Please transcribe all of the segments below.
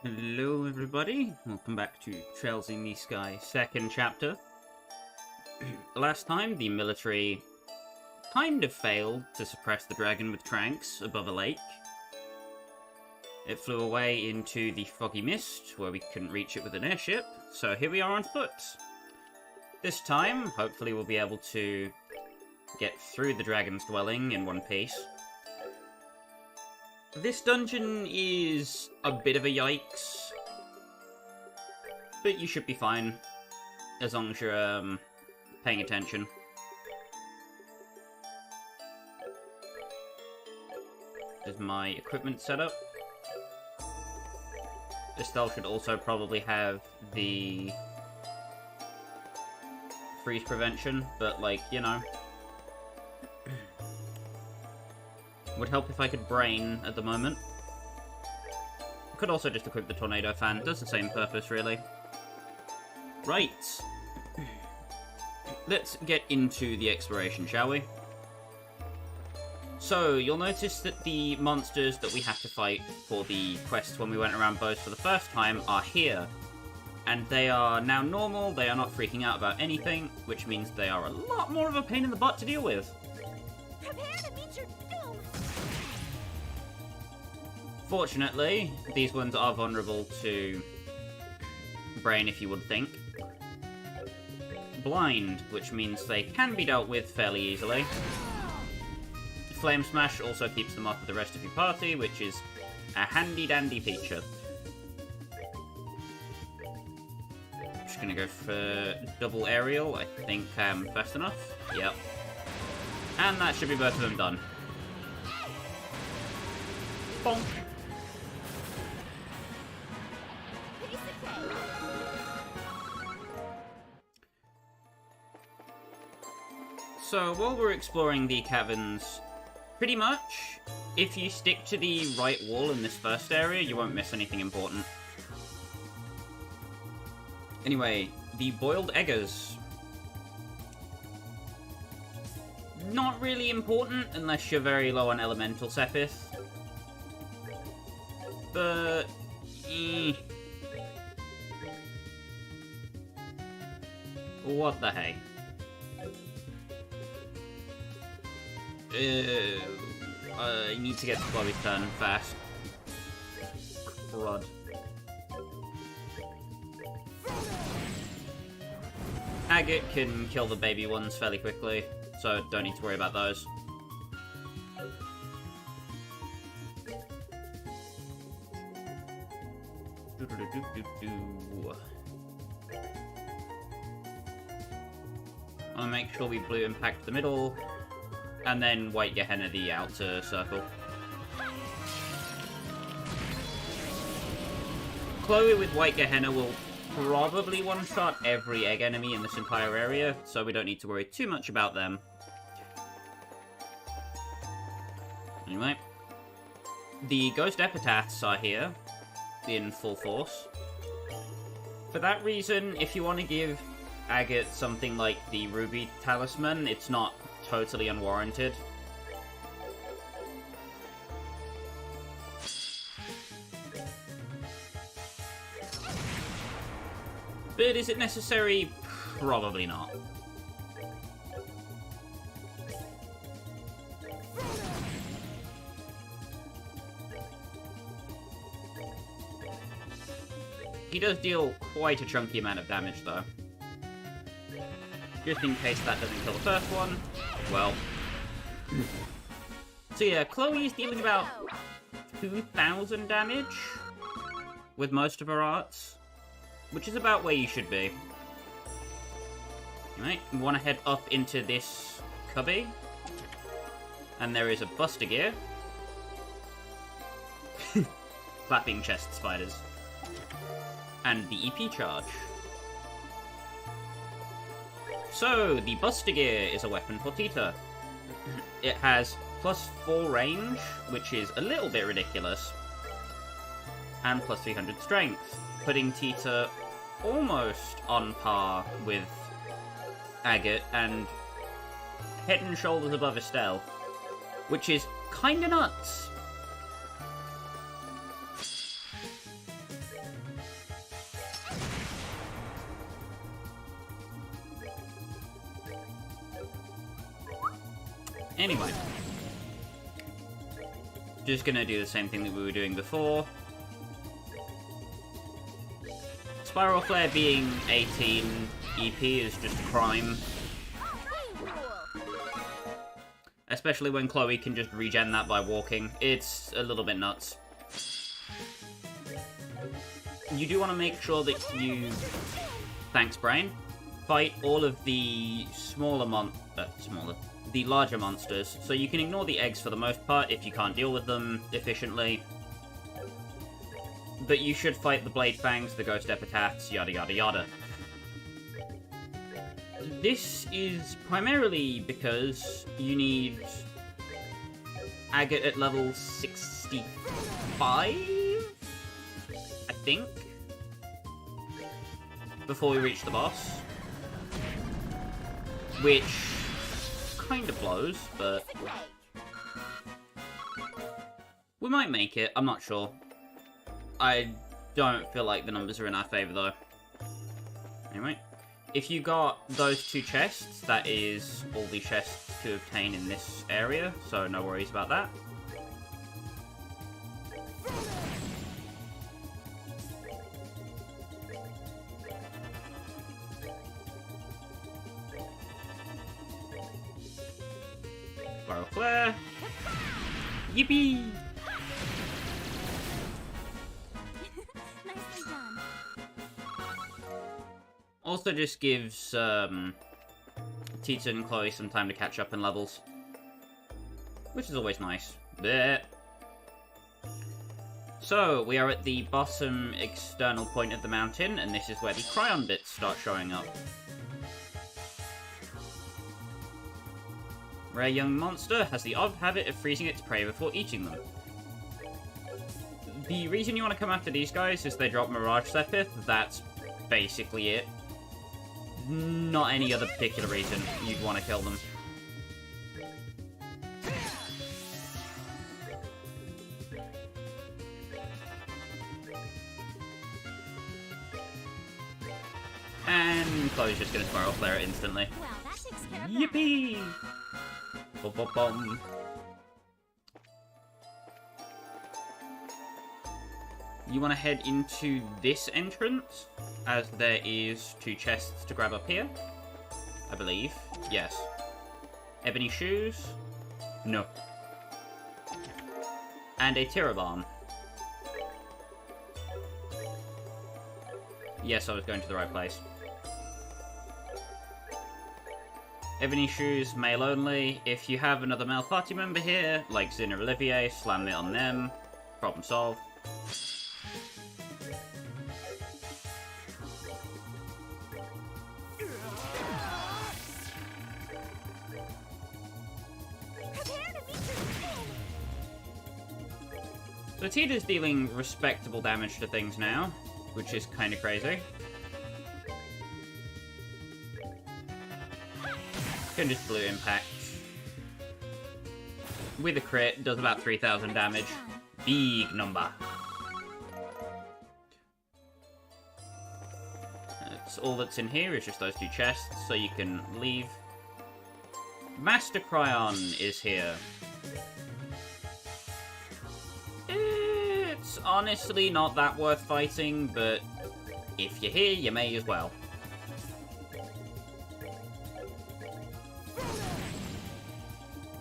Hello everybody, welcome back to Trails in the Sky, second chapter. Last time, the military kind of failed to suppress the dragon with tranks above a lake. It flew away into the foggy mist, where we couldn't reach it with an airship, so here we are on foot. This time, hopefully we'll be able to get through the dragon's dwelling in one piece. This dungeon is a bit of a yikes, but you should be fine, as long as you're paying attention. There's my equipment setup. Estelle should also probably have the freeze prevention, but like, you know. Would help if I could brain at the moment. Could also just equip the tornado fan. Does the same purpose, really. Right. Let's get into the exploration, shall we? So, you'll notice that the monsters that we have to fight for the quests when we went around Bose for the first time are here. And they are now normal, they are not freaking out about anything, which means they are a lot more of a pain in the butt to deal with. Fortunately, these ones are vulnerable to brain, if you would think. Blind, which means they can be dealt with fairly easily. Flame Smash also keeps them off of the rest of your party, which is a handy-dandy feature. Just gonna go for double aerial. I think I'm fast enough. Yep. And that should be both of them done. Bonk. So, while we're exploring the caverns, pretty much, if you stick to the right wall in this first area, you won't miss anything important. Anyway, the boiled eggers. Not really important unless you're very low on elemental Sepith. But... what the heck? I need to get to Chloe's turn fast. Crud. Agate can kill the baby ones fairly quickly, so don't need to worry about those. I want to make sure we blue impact the middle. And then white Gehenna the outer circle. Chloe with white Gehenna will probably one-shot every egg enemy in this entire area, so we don't need to worry too much about them. Anyway. The ghost epitaphs are here, in full force. For that reason, if you want to give Agate something like the Ruby Talisman, it's not totally unwarranted. But is it necessary? Probably not. He does deal quite a chunky amount of damage, though. Just in case that doesn't kill the first one. Well. So yeah, Chloe's dealing about 2,000 damage with most of her arts, which is about where you should be. Alright, we want to head up into this cubby. And there is a Buster Gear. Clapping chest spiders. And the EP charge. So, the Buster Gear is a weapon for Tita. It has +4 range, which is a little bit ridiculous, and +300 strength, putting Tita almost on par with Agate and head and shoulders above Estelle, which is kinda nuts. Anyway. Just gonna do the same thing that we were doing before. Spiral Flare being 18 EP is just a crime. Especially when Chloe can just regen that by walking. It's a little bit nuts. You do want to make sure that you... Thanks, Brain. Fight all of the the larger monsters. So you can ignore the eggs for the most part if you can't deal with them efficiently. But you should fight the Blade Fangs, the Ghost Epitaphs, yada yada yada. This is primarily because you need Agate at level 65, I think, before we reach the boss. Which kind of blows, but we might make it, I'm not sure. I don't feel like the numbers are in our favour though. Anyway. If you got those 2 chests, that is all the chests to obtain in this area, so no worries about that. Spiral Flare. Yippee! Also just gives Tita and Chloe some time to catch up in levels. Which is always nice. Blech. So, we are at the bottom external point of the mountain, and this is where the Cryon bits start showing up. Rare young monster has the odd habit of freezing its prey before eating them. The reason you want to come after these guys is they drop Mirage Sepith. That's basically it. Not any other particular reason you'd want to kill them. And Chloe's just going to Spiral Flare it instantly. Well, that takes care of Yippee! Bum, bum, bum. You want to head into this entrance, as there is 2 chests to grab up here, I believe. Yes. Ebony shoes? No. And a Tirabomb. Yes, I was going to the right place. Ebony shoes, male only. If you have another male party member here, like Zin or Olivier, slam it on them. Problem solved. So Tita's dealing respectable damage to things now, which is kind of crazy. Can just blue impact. With a crit, does about 3,000 damage. Big number. That's all that's in here is just those 2 chests, so you can leave. Master Cryon is here. It's honestly not that worth fighting, but if you're here, you may as well.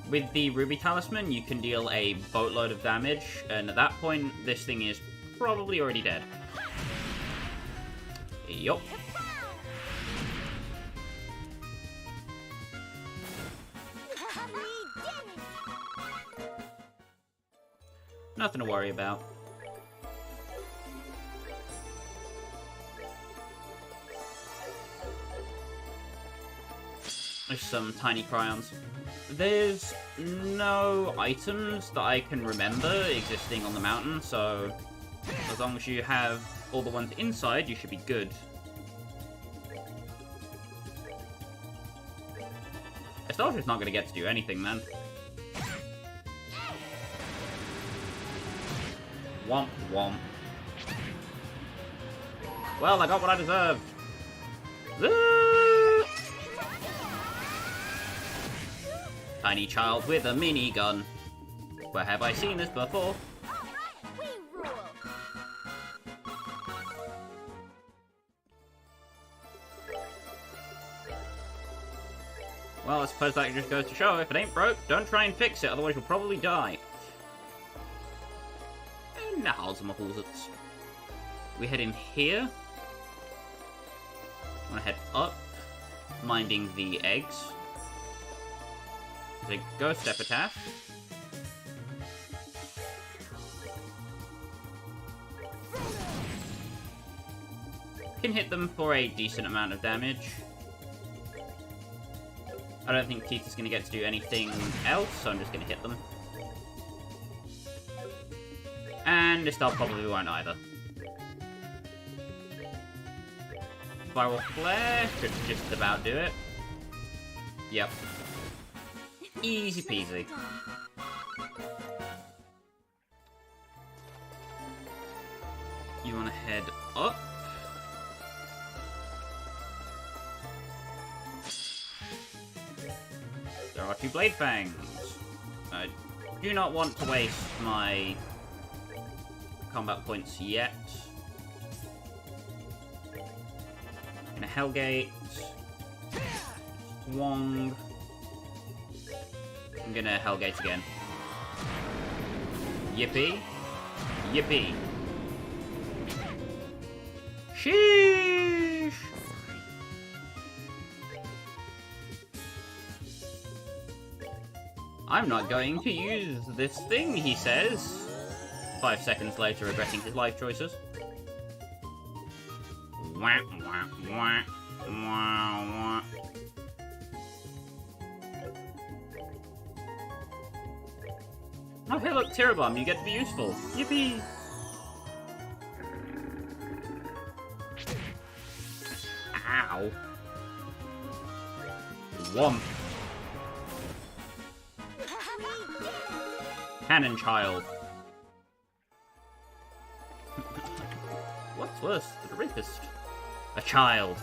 With the Ruby Talisman, you can deal a boatload of damage, and at that point, this thing is probably already dead. Yup. Nothing to worry about. There's some tiny Cryons. There's no items that I can remember existing on the mountain, so as long as you have all the ones inside, you should be good. Astalcia's not going to get to do anything, man. Womp womp. Well, I got what I deserved. tiny child with a minigun. Where have I seen this before? Well, I suppose that just goes to show, if it ain't broke, don't try and fix it, otherwise you'll probably die. And now, we head in here. I'm gonna head up, minding the eggs. There's a ghost epitaph. Can hit them for a decent amount of damage. I don't think Teeth is going to get to do anything else, so I'm just going to hit them. And this style probably won't either. Spiral Flare should just about do it. Yep. Easy peasy. You want to head up. There are 2 Blade Fangs. I do not want to waste my combat points yet. Gonna Hellgate. Swong. I'm gonna Hellgate again. Yippee. Yippee. Sheesh! I'm not going to use this thing, he says. 5 seconds later, regretting his life choices. Wah, wah, wah, wah, wah. Oh, hey, look, Terrabomb, you get to be useful. Yippee! Ow. Womp. Cannon child. What's worse, the rapist? A child.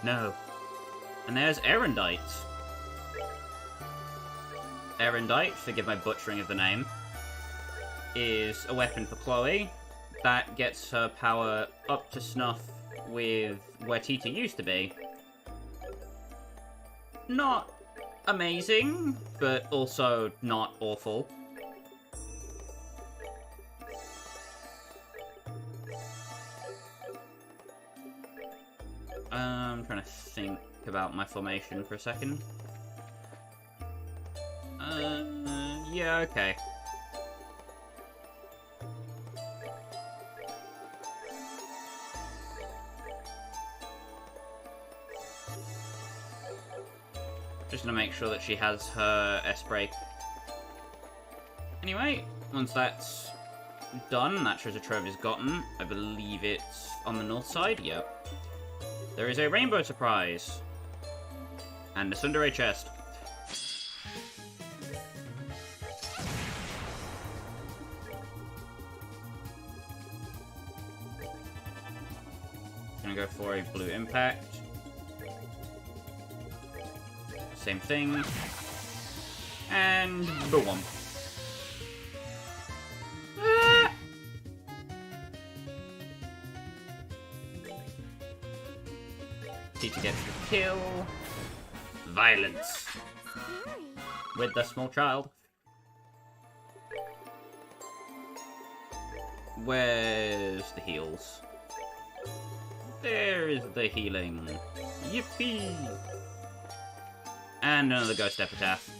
No. And there's Erendite. Erendite, forgive my butchering of the name, is a weapon for Chloe that gets her power up to snuff with where Tita used to be. Not amazing, but also not awful. I'm trying to think about my formation for a second. Yeah, okay. Just gonna make sure that she has her S-break. Anyway, once that's done, that treasure trove is gotten. I believe it's on the north side, yep. There is a rainbow surprise. And a tsundere chest. Gonna go for a blue impact. Same thing. And boom. Ah! Teacher gets the kill. Violence. With the small child. Where's the heals? There is the healing. Yippee! And another ghost epitaph.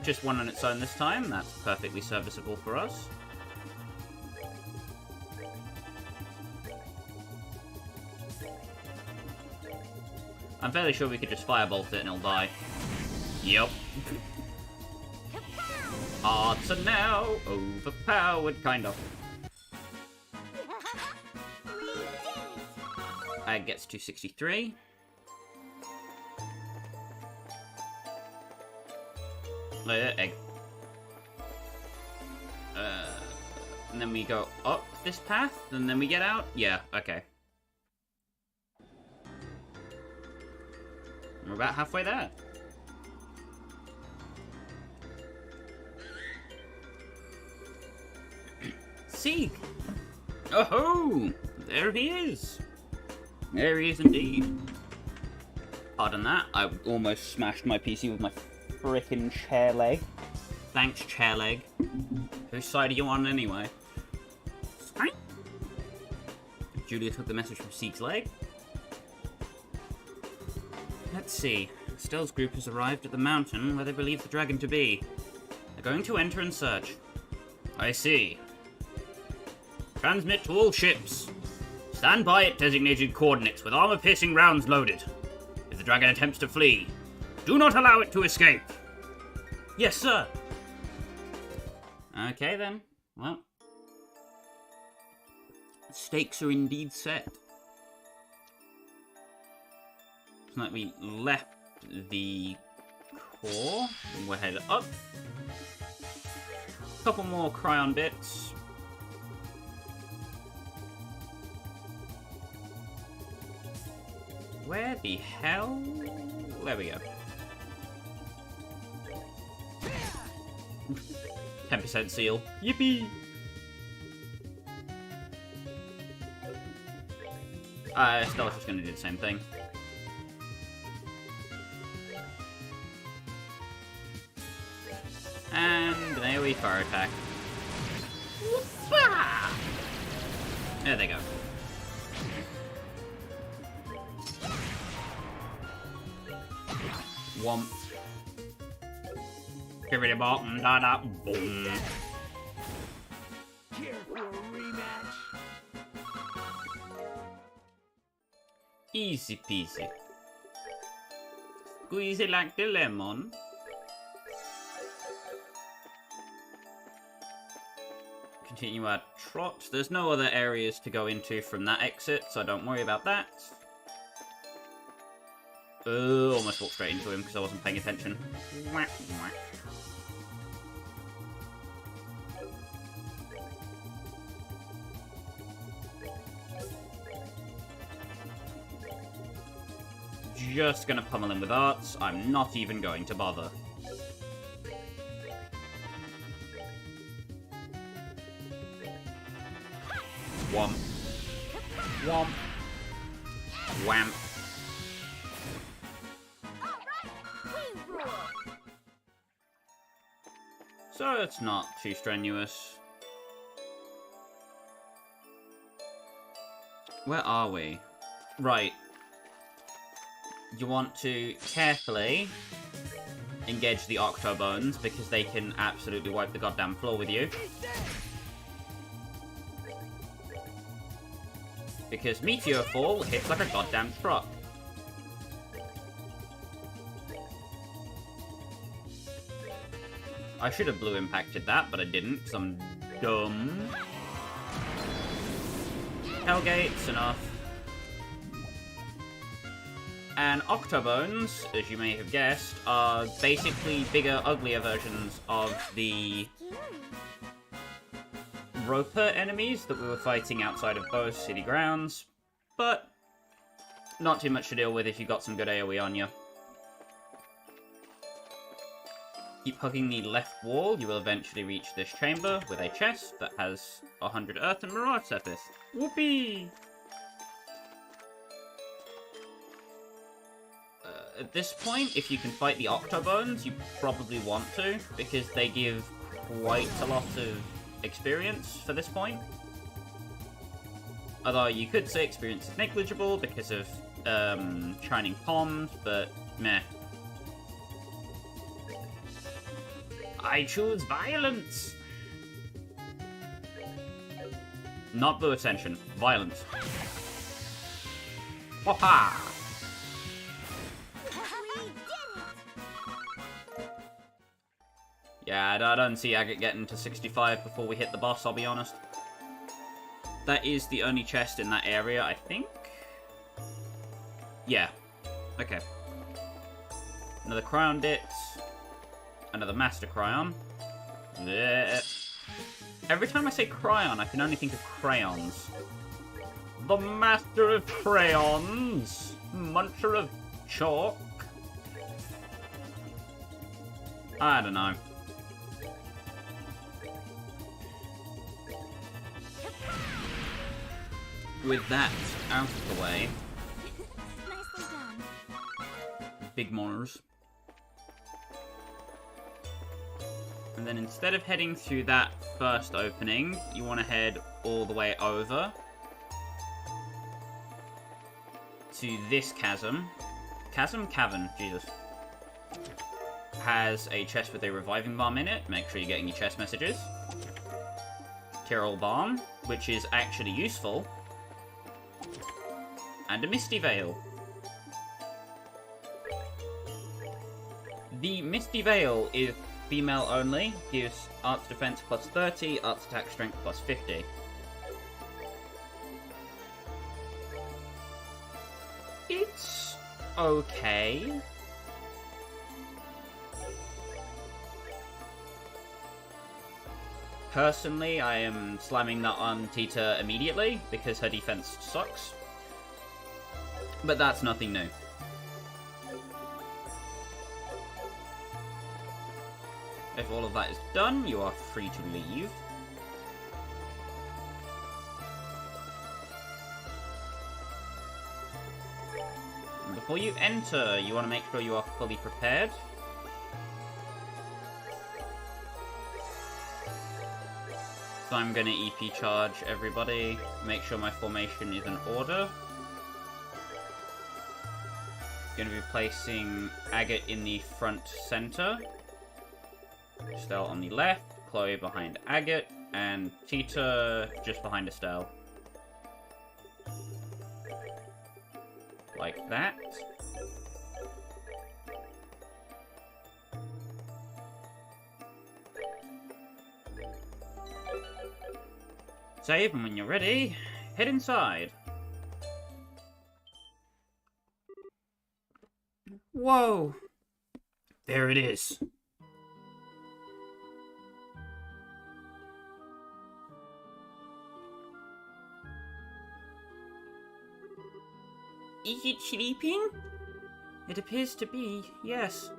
Just one on its own this time. That's perfectly serviceable for us. I'm fairly sure we could just firebolt it and it'll die. Yup. Odds are now overpowered, kind of. It gets to 63. Egg. And then we go up this path, and then we get out? Yeah, okay. We're about halfway there. Sieg! Oh-ho! There he is! There he is indeed. Pardon that, I almost smashed my PC with my frickin' chair leg. Thanks, chair leg. Whose side are you on anyway? Julia took the message from Sieg's leg. Let's see. Stell's group has arrived at the mountain where they believe the dragon to be. They're going to enter and search. I see. Transmit to all ships. Stand by at designated coordinates with armor-piercing rounds loaded. If the dragon attempts to flee, do not allow it to escape. Yes, sir. Okay, then. Well. Stakes are indeed set. It's like we left the core. And we're headed up. Couple more cryon bits. Where the hell? There we go. 10% seal. Yippee! Stella's just gonna do the same thing. And an AoE fire attack. There they go. Womp. Give it a bottom, da da, boom. Here for a rematch. Easy peasy. Squeeze it like the lemon. Continue our trot. There's no other areas to go into from that exit, so don't worry about that. Almost walked straight into him because I wasn't paying attention. Just gonna pummel him with arts. I'm not even going to bother. Womp. Womp. Wham. So it's not too strenuous. Where are we? Right. You want to carefully engage the Octobones because they can absolutely wipe the goddamn floor with you. Because Meteor Fall hits like a goddamn truck. I should have blue impacted that, but I didn't, because I'm dumb. Hellgate's enough. And Octobones, as you may have guessed, are basically bigger, uglier versions of the Roper enemies that we were fighting outside of Bose city grounds, but not too much to deal with if you've got some good AoE on you. Keep hugging the left wall, you will eventually reach this chamber with a chest that has 100 earth and mirage surface. Whoopee! At this point, if you can fight the Octobones, you probably want to, because they give quite a lot of experience for this point. Although you could say experience is negligible because of Shining Palms, but meh. I choose violence! Not blue ascension, violence. Waha! Yeah, I don't see Agate getting to 65 before we hit the boss, I'll be honest. That is the only chest in that area, I think? Yeah. Okay. Another Cryon Dit. Another Master Cryon. Blech. Every time I say Cryon, I can only think of crayons. The Master of Crayons! Muncher of Chalk? I don't know. with that out of the way, Nicely done. big Mars. And then instead of heading through that first opening, you want to head all the way over to this chasm. Cavern, Jesus. Has a chest with a reviving bomb in it. Make sure you're getting your chest messages. Tyrol Balm, which is actually useful. And a Misty Veil. The Misty Veil is female only, gives Arts Defense plus 30, Arts Attack Strength plus 50. It's okay. Personally, I am slamming that on Tita immediately, because her defense sucks. But that's nothing new. If all of that is done, you are free to leave. And before you enter, you want to make sure you are fully prepared. So I'm going to EP charge everybody, make sure my formation is in order. Going to be placing Agate in the front center. Estelle on the left, Chloe behind Agate, and Tita just behind Estelle. Like that. Save, and when you're ready, head inside. Whoa! There it is. Is it sleeping? It appears to be, yes.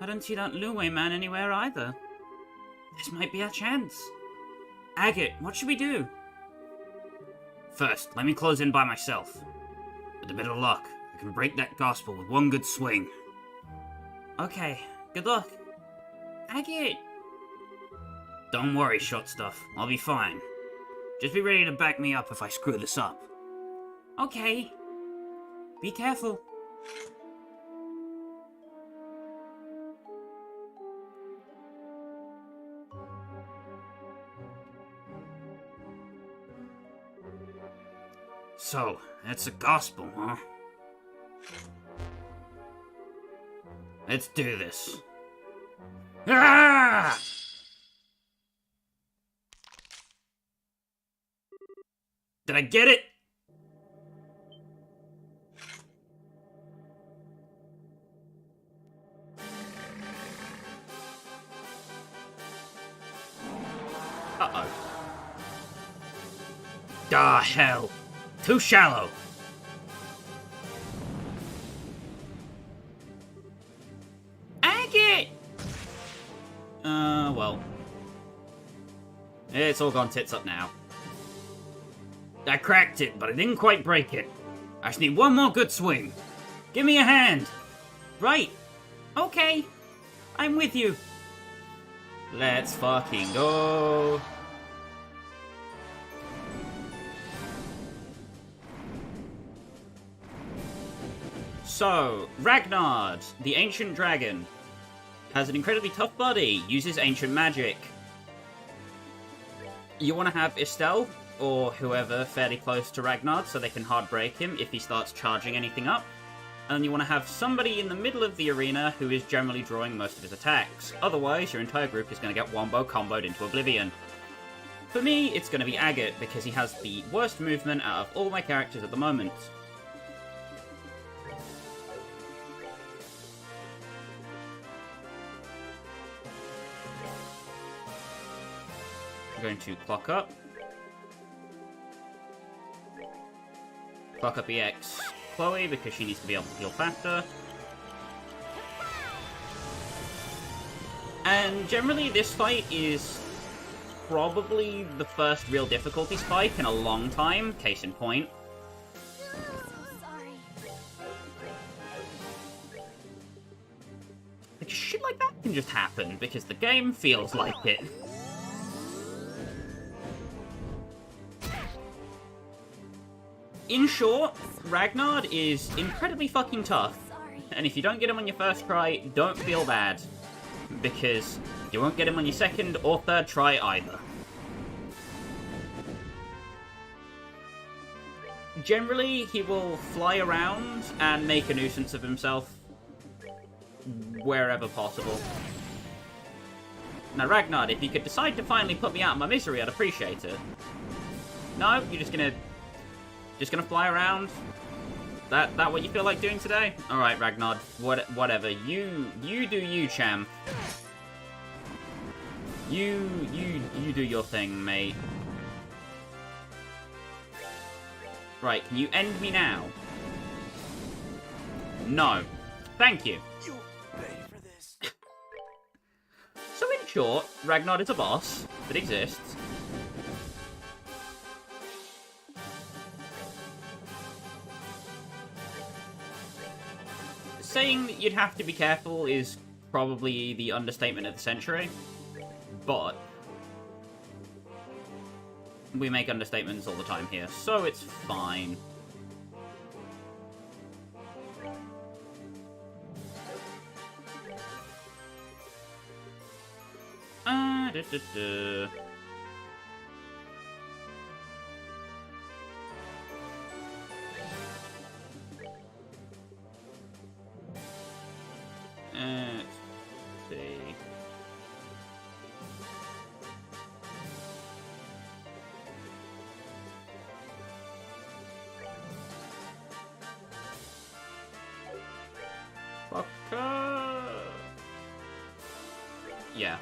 I don't see that Luwe man anywhere either. This might be our chance. Agate, what should we do? First, let me close in by myself. With a bit of luck, I can break that gospel with one good swing. Okay, good luck. Agate! Don't worry, short stuff. I'll be fine. Just be ready to back me up if I screw this up. Okay. Be careful. So, that's the gospel, huh? Let's do this. Ah! Did I get it? Uh-oh. Ah, hell. Too shallow. Agate! Well. It's all gone tits up now. I cracked it, but I didn't quite break it. I just need one more good swing. Give me a hand. Right. Okay. I'm with you. Let's fucking go. So, Ragnard, the ancient dragon, has an incredibly tough body, uses ancient magic. You want to have Estelle, or whoever, fairly close to Ragnard, so they can hard break him if he starts charging anything up. And you want to have somebody in the middle of the arena who is generally drawing most of his attacks. Otherwise, your entire group is going to get wombo comboed into oblivion. For me, it's going to be Agate, because he has the worst movement out of all my characters at the moment. Going to clock up. Clock up EX Chloe because she needs to be able to heal faster. And generally this fight is probably the first real difficulty spike in a long time, case in point. So sorry. Like, shit like that can just happen, because the game feels like it. In short, Ragnar is incredibly fucking tough. Sorry. And if you don't get him on your first try, don't feel bad. Because you won't get him on your second or third try either. Generally, he will fly around and make a nuisance of himself wherever possible. Now, Ragnar, if you could decide to finally put me out of my misery, I'd appreciate it. No, you're just gonna fly around? That what you feel like doing today? Alright, Ragnar, whatever. You do you, champ. You do your thing, mate. Right, can you end me now? No. Thank you. You pay for this. So in short, Ragnar is a boss that exists. Saying that you'd have to be careful is probably the understatement of the century, but we make understatements all the time here, so it's fine. Da. Let's see. Fucker. Yeah.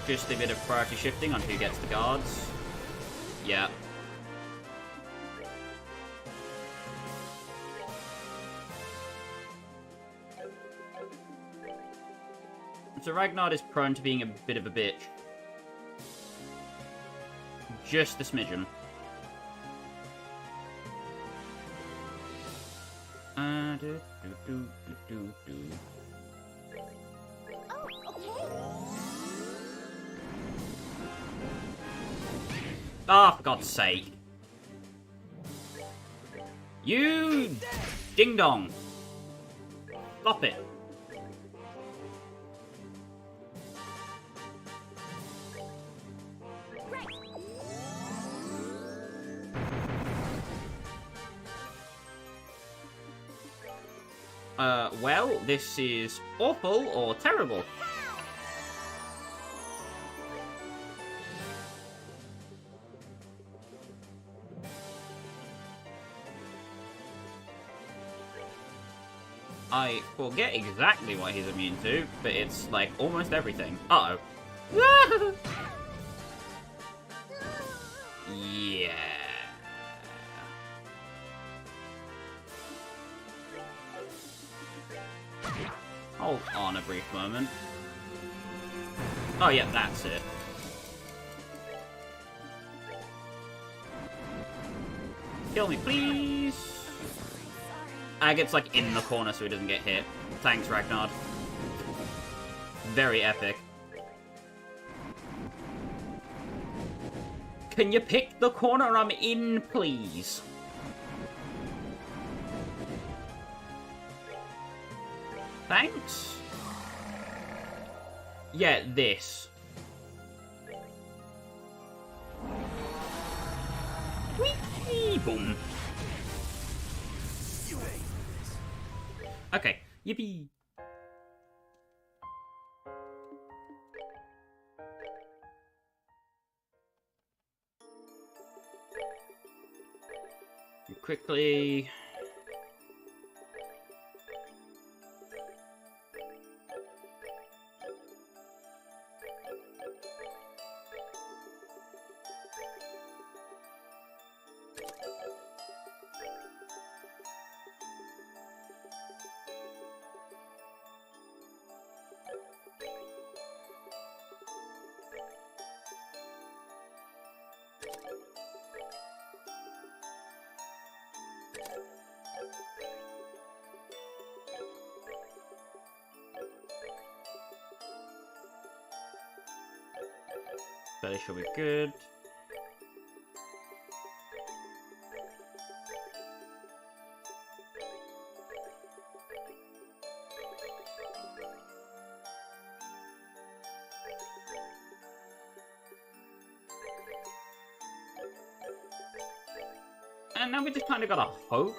Just a bit of priority shifting on who gets the guards. Yeah. So Ragnar is prone to being a bit of a bitch. Just a smidgen. Oh, okay. Ah, for God's sake. You ding dong. Stop it. Right. Well, this is awful or terrible. I forget exactly what he's immune to, but it's like almost everything. Uh-oh. Yeah. Hold on a brief moment. Oh yeah, that's it. Kill me, please. Agate's like in the corner so he doesn't get hit. Thanks, Ragnar. Very epic. Can you pick the corner I'm in, please? Thanks. Yeah, this. Whee! Boom. You pay for this. Okay, yippee. Quickly. fairly sure we're good. And now we just kind of gotta hope.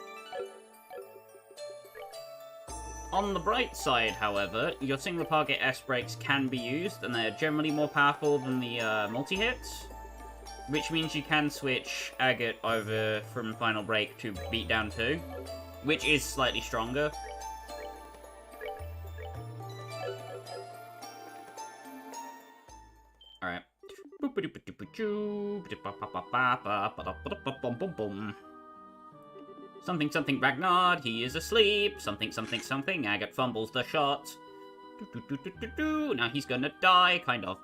On the bright side, however, your single target S-breaks can be used, and they're generally more powerful than the multi-hits. Which means you can switch Agate over from Final Break to Beatdown 2, which is slightly stronger. Alright. Something, something, Ragnar, he is asleep. Something, something, something, Agate fumbles the shot. Now he's gonna die, kind of.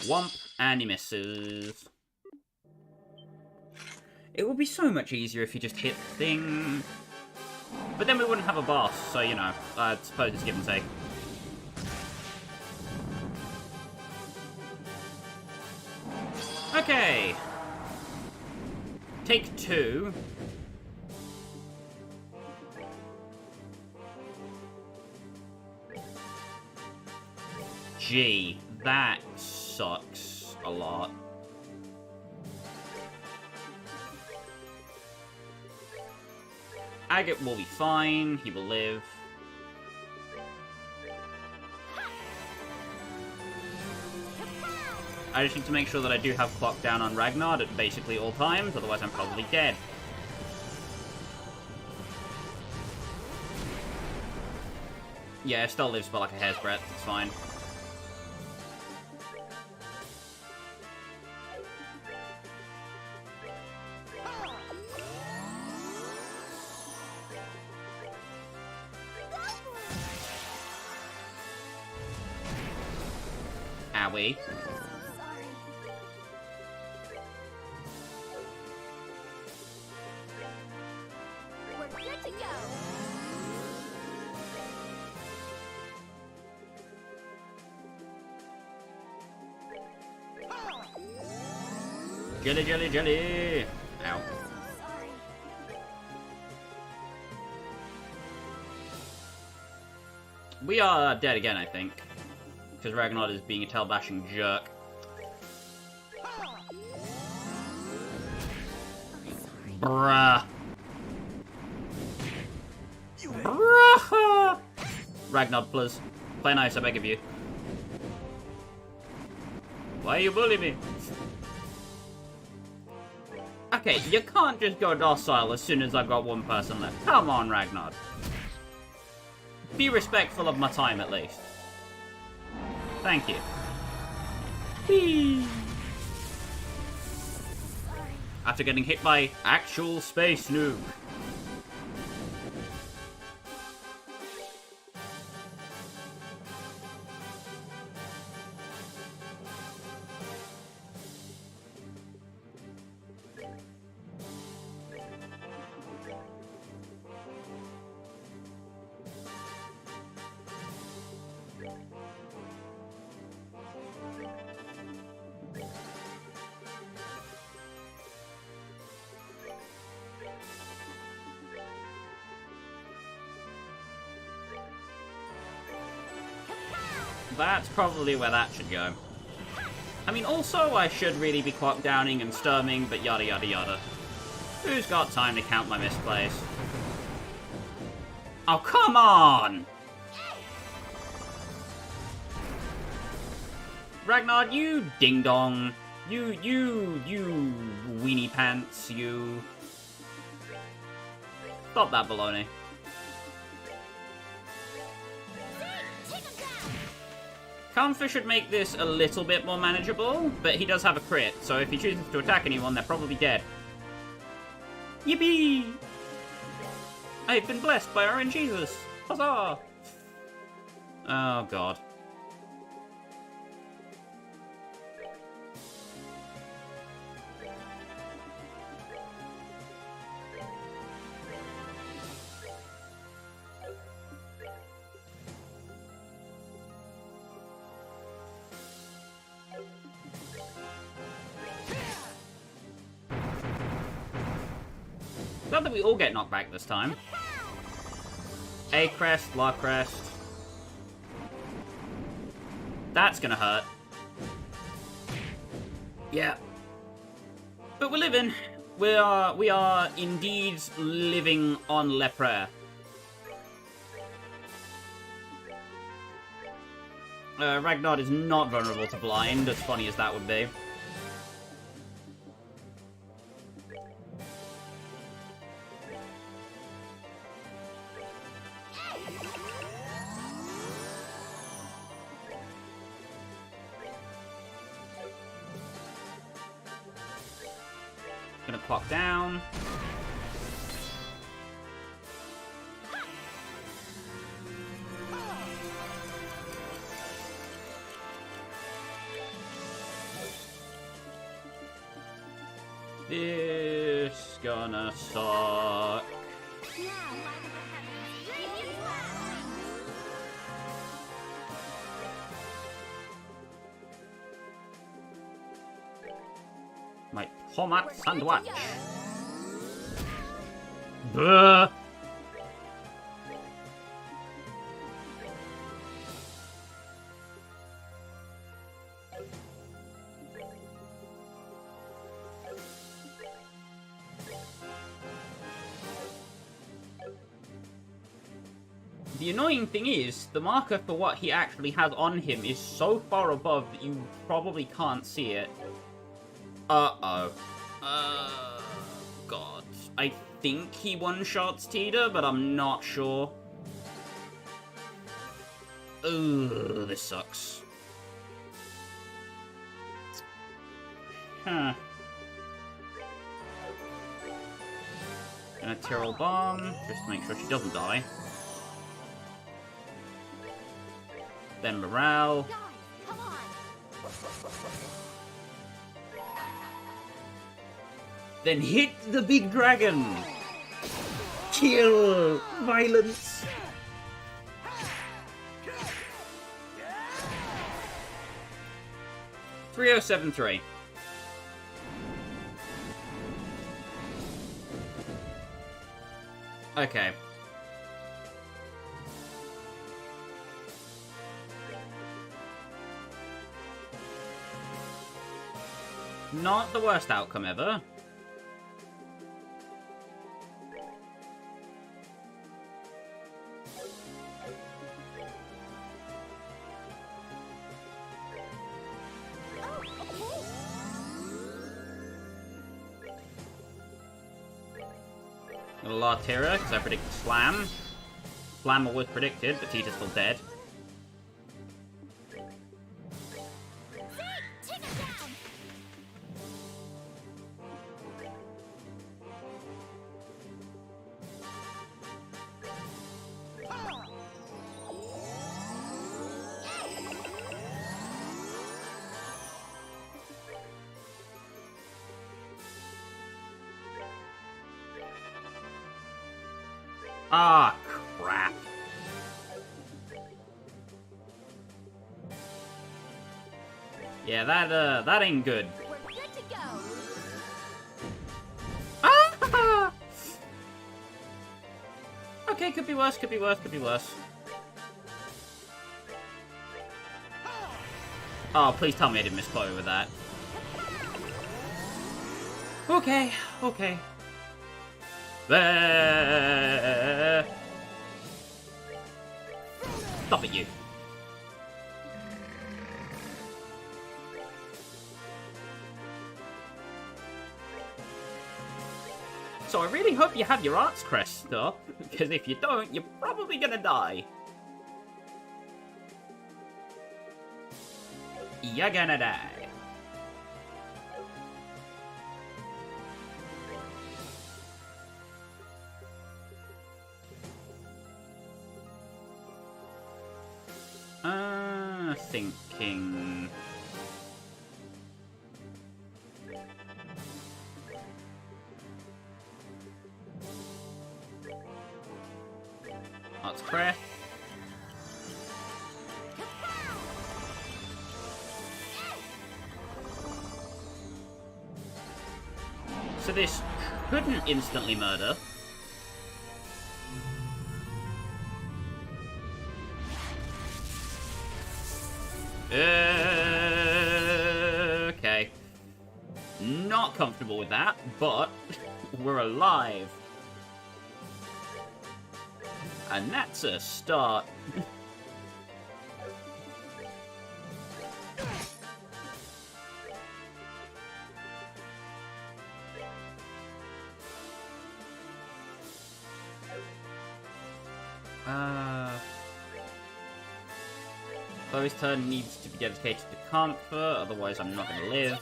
Whomp, and he misses. It would be so much easier if you just hit the thing. But then we wouldn't have a boss, so, you know, I suppose it's give and take. Okay. Take 2. Gee, that sucks a lot. Agate will be fine, he will live. I just need to make sure that I do have clock down on Ragnar at basically all times, otherwise I'm probably dead. Yeah, it still lives by like a hair's breadth, it's fine. Owie. Sorry. We're good to go. Jelly, jelly, jelly! Ow. Sorry. We are dead again, I think. Because Ragnar is being a tail-bashing jerk. Bruh. Bruh. Ragnar, please. Play nice, I beg of you. Why are you bullying me? Okay, you can't just go docile as soon as I've got one person left. Come on, Ragnar. Be respectful of my time, at least. Thank you. Whee! After getting hit by actual space noob. That's probably where that should go. I mean, also, I should really be clock downing and sturming, but yada yada yada. Who's got time to count my misplays? Oh, come on! Ragnar, you ding-dong. You weenie pants, you... Stop that baloney. Comfer should make this a little bit more manageable, but he does have a crit, so if he chooses to attack anyone, they're probably dead. Yippee! I've been blessed by Orange Jesus! Huzzah! Oh, God. not that we all get knocked back this time. A crest, La crest. That's gonna hurt. Yeah. But we're living. We are indeed living on Le Prayer. Ragnar is not vulnerable to blind, as funny as that would be. Gonna clock down. This gonna suck. My tomat sandwich. Buh. The annoying thing is, the marker for what he actually has on him is so far above that you probably can't see it. Uh-oh. God. I think he one-shots Tita, but I'm not sure. Ugh, this sucks. Huh. Gonna Tyrrell Bomb, just to make sure she doesn't die. Then Morale. Guys, come on. Then hit the big dragon! Kill! Violence! .3073. Okay. Not the worst outcome ever. A lot of terror, because I predicted Slam. Slam was predicted, but Tita's still dead. Take it down. Ah, crap. Yeah, that ain't good. We're good to go. Ah! Okay, could be worse, could be worse, could be worse. Oh, please tell me I didn't miss Chloe with that. Okay, okay. Stop it, you. So I really hope you have your arts crest up, because if you don't, you're probably gonna die. You're gonna die. Thinking. Arts crest. So this couldn't instantly murder. Okay. Not comfortable with that, but we're alive. And that's a start. Bo's turn needs to be dedicated to comfort, otherwise I'm not going to live.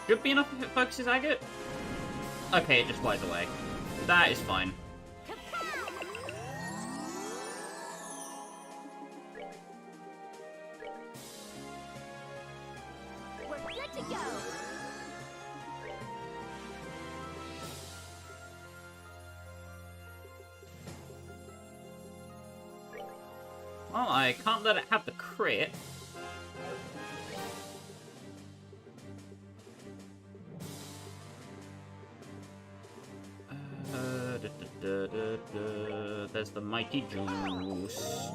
Should be enough if it focuses agate. Okay, it just flies away. That is fine. We're good to go. Well, I can't let it have the crit. There's the mighty juice.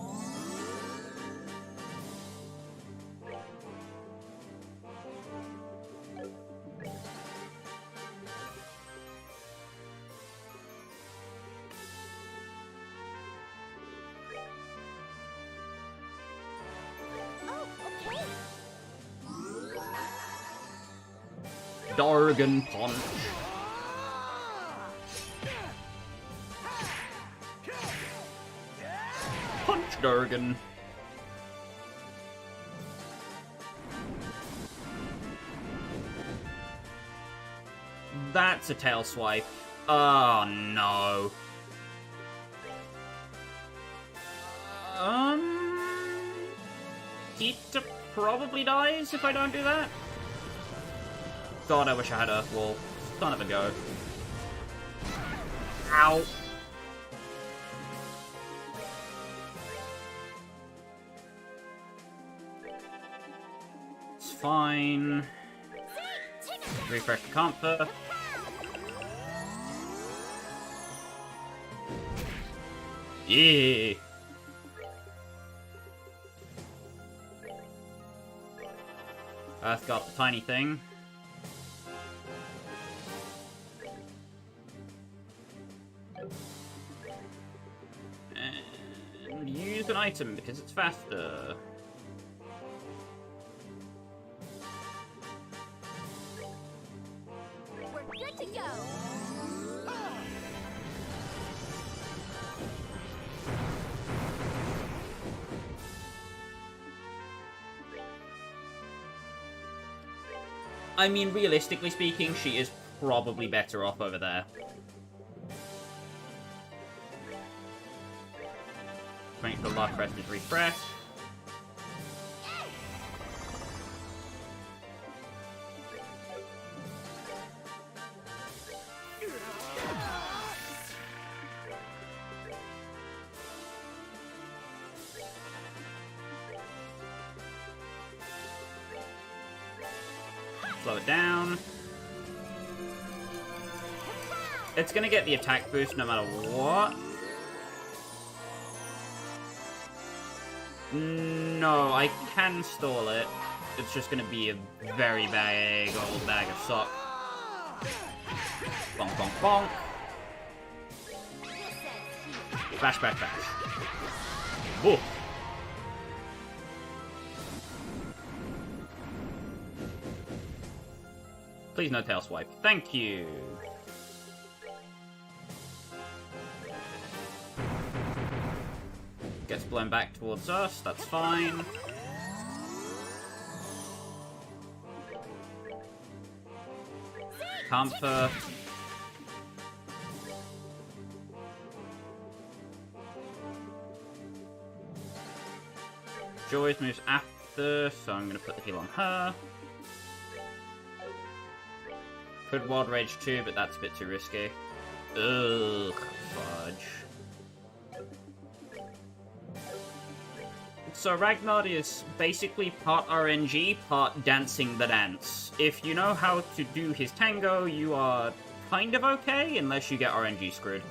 Oh, okay. Dargan punch. Punch Dargan. That's a tail swipe. Oh no. Tita probably dies if I don't do that. God, I wish I had a wall. Son of a go. Ow. It's fine. Refresh the comfort. Yeah. Earth got the tiny thing. And use an item because it's faster. We're good to go. I mean, realistically speaking, she is probably better off over there. Waiting for the last rest is refresh. Slow it down. It's gonna get the attack boost no matter what. No, I can stall it. It's just gonna be a very big old bag of sock. Bonk, bonk, bonk. Bash, bash, bash. Whoa. Please no tail swipe. Thank you. Gets blown back towards us. That's fine. Comfort. Joyce moves after, so I'm going to put the heal on her. Could Wild Rage too, but that's a bit too risky. Ugh, fudge. So Ragnar is basically part RNG, part dancing the dance. If you know how to do his tango, you are kind of okay, unless you get RNG screwed.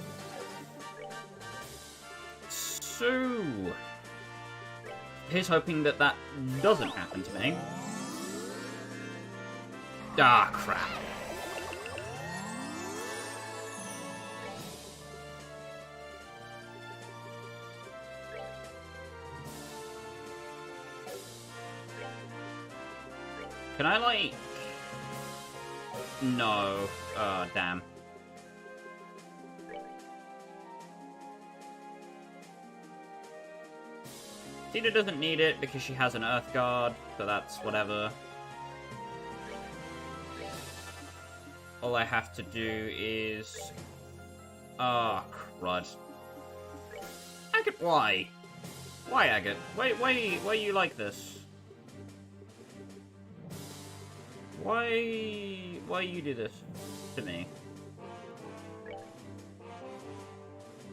So... here's hoping that that doesn't happen to me. Ah, crap. Can I, like... no. Oh, damn. Tina doesn't need it because she has an Earth Guard, so that's whatever. All I have to do is... ah, crud. Agate, why? Why, Agate? Why you like this? Why you do this to me?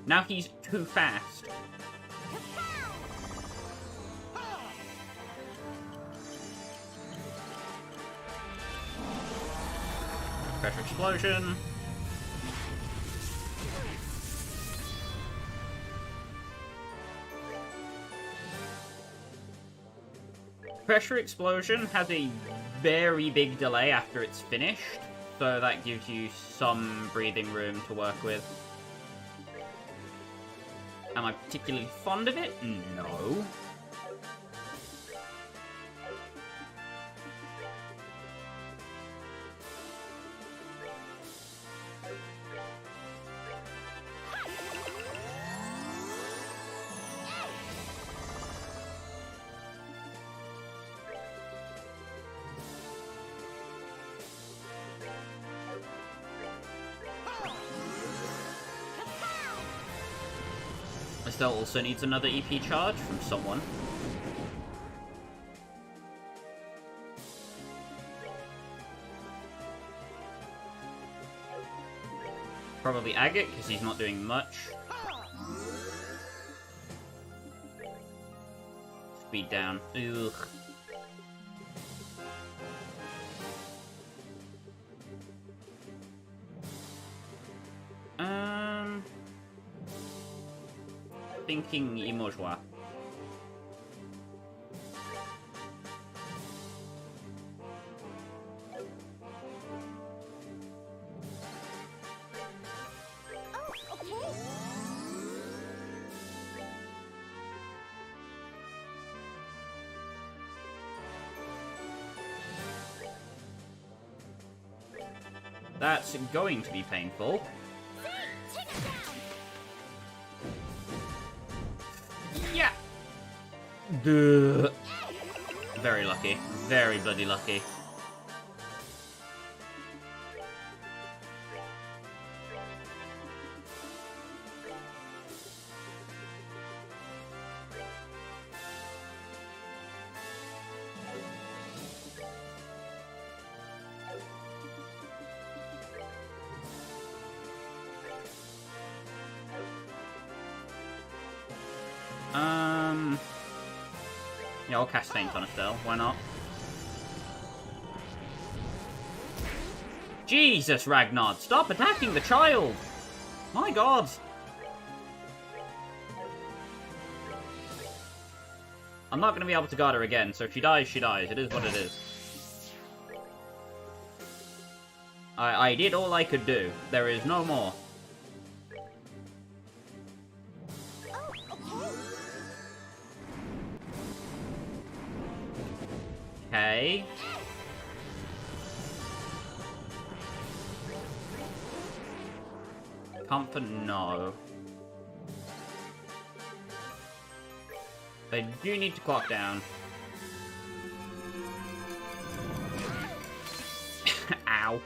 Now he's too fast. Pressure explosion. Pressure explosion has a very big delay after it's finished, so that gives you some breathing room to work with. Am I particularly fond of it? No. Estelle also needs another EP charge from someone. Probably Agate, because he's not doing much. Speed down. Ugh. Thinking Imojoa. Oh, okay. That's going to be painful. Take it down. Yeah! Duh. Very lucky. Very bloody lucky. Yeah, I'll cast Saint on Estelle. Why not? Jesus, Ragnar! Stop attacking the child! My god! I'm not going to be able to guard her again, so if she dies, she dies. It is what it is. I did all I could do. There is no more. Okay. Comfort, no. They do need to clock down. Ow.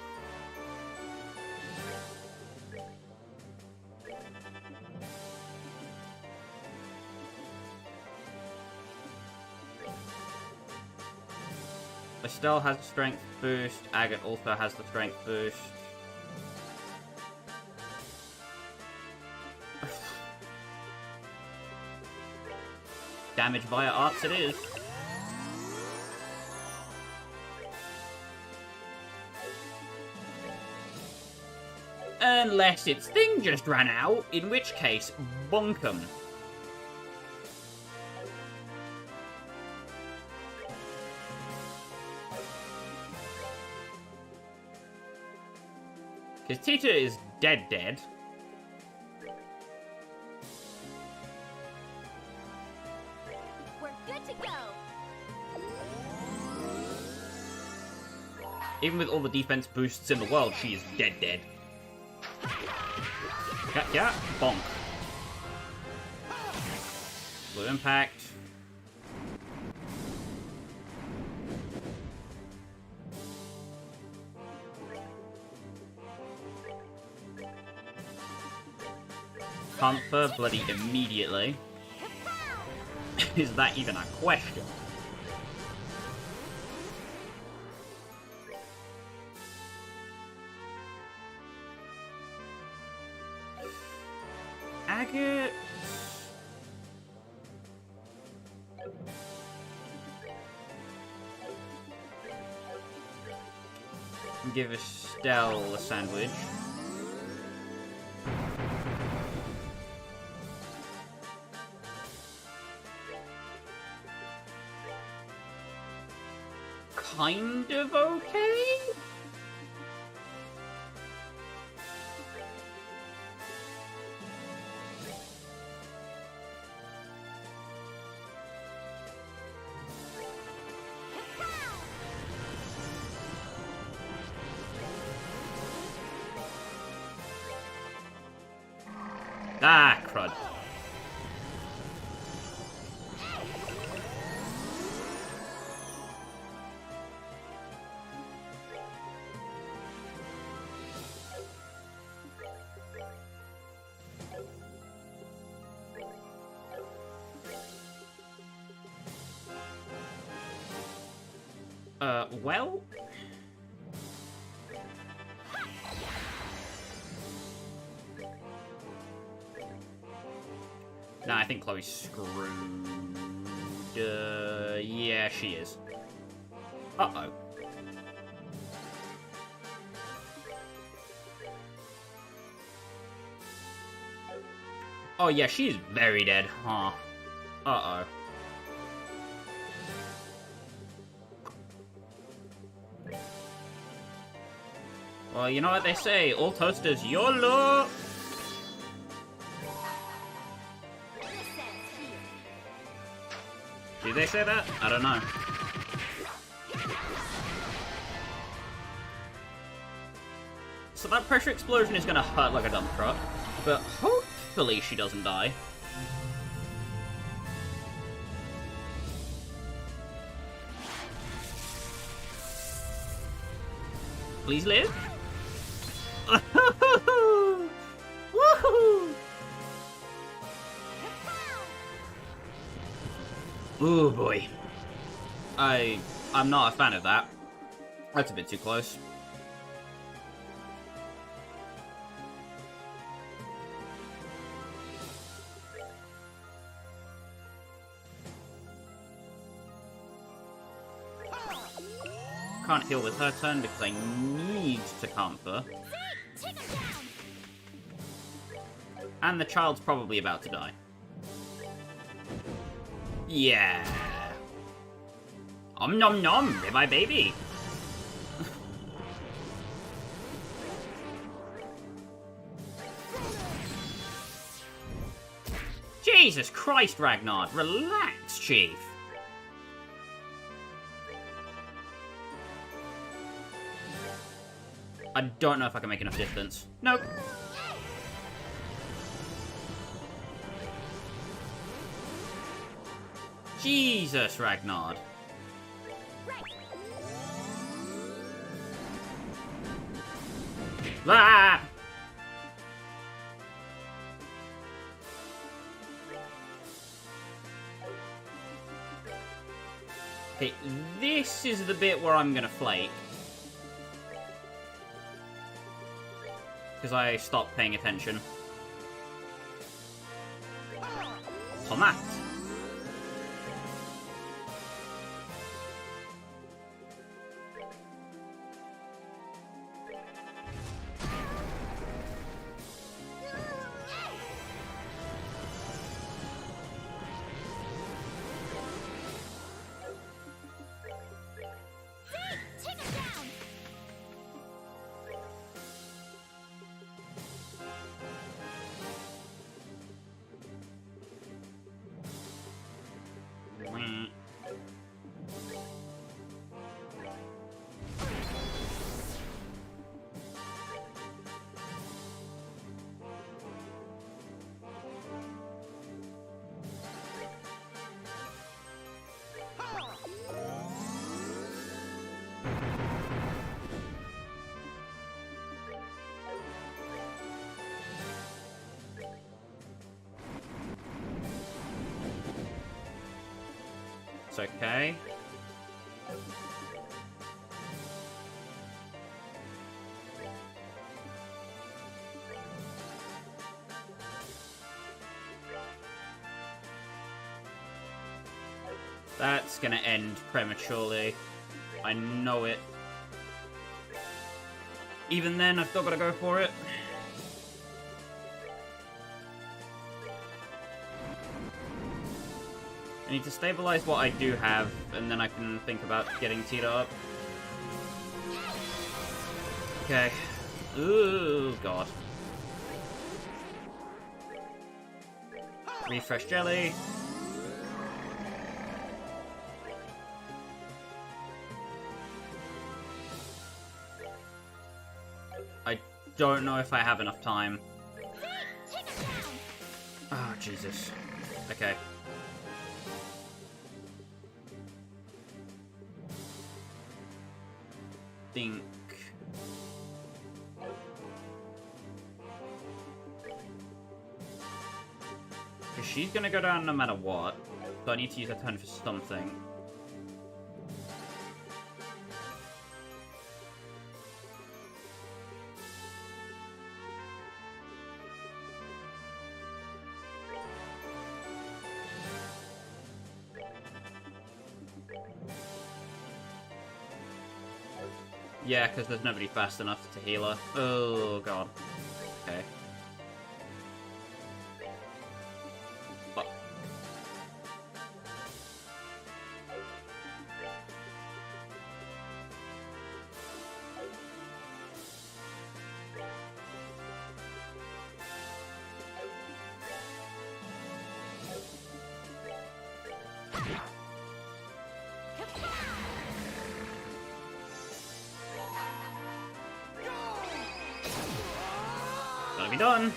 Estelle has the strength boost. Agate also has the strength boost. Damage via arts it is. Unless its thing just ran out, in which case, bonk 'em. Because Tita is dead. We're good to go. Even with all the defense boosts in the world, she is dead. Yeah, bonk. Blue impact. Comfort bloody immediately. Is that even a question? Agate. Give Estelle a sandwich. Kind of okay? Ah, crud. Well? Nah, I think Chloe's screwed. Yeah, she is. Uh-oh. Oh, yeah, she's very dead, huh? Uh-oh. Well, you know what they say, all toasters YOLO! Did they say that? I don't know. So that pressure explosion is gonna hurt like a dump truck, but hopefully she doesn't die. Please live? Woohoo! Ooh boy. I'm not a fan of that. That's a bit too close. Can't heal with her turn because I need to comfort. And the child's probably about to die. Yeah. Om nom nom, my baby. Jesus Christ, Ragnar. Relax, Chief. I don't know if I can make enough distance. Nope. Jesus, Ragnar. Ah! Okay, this is the bit where I'm gonna flake. Because I stopped paying attention. On that. It's okay. That's gonna end prematurely. I know it. Even then, I've still gotta go for it. I need to stabilize what I do have, and then I can think about getting teed up. Okay. Ooh, God. Refresh jelly. I don't know if I have enough time. Oh, Jesus. Okay. Think. Because she's gonna go down no matter what. So I need to use her turn for something. Yeah, because there's nobody fast enough to heal her. Oh, God. Okay. But... Gotta be done.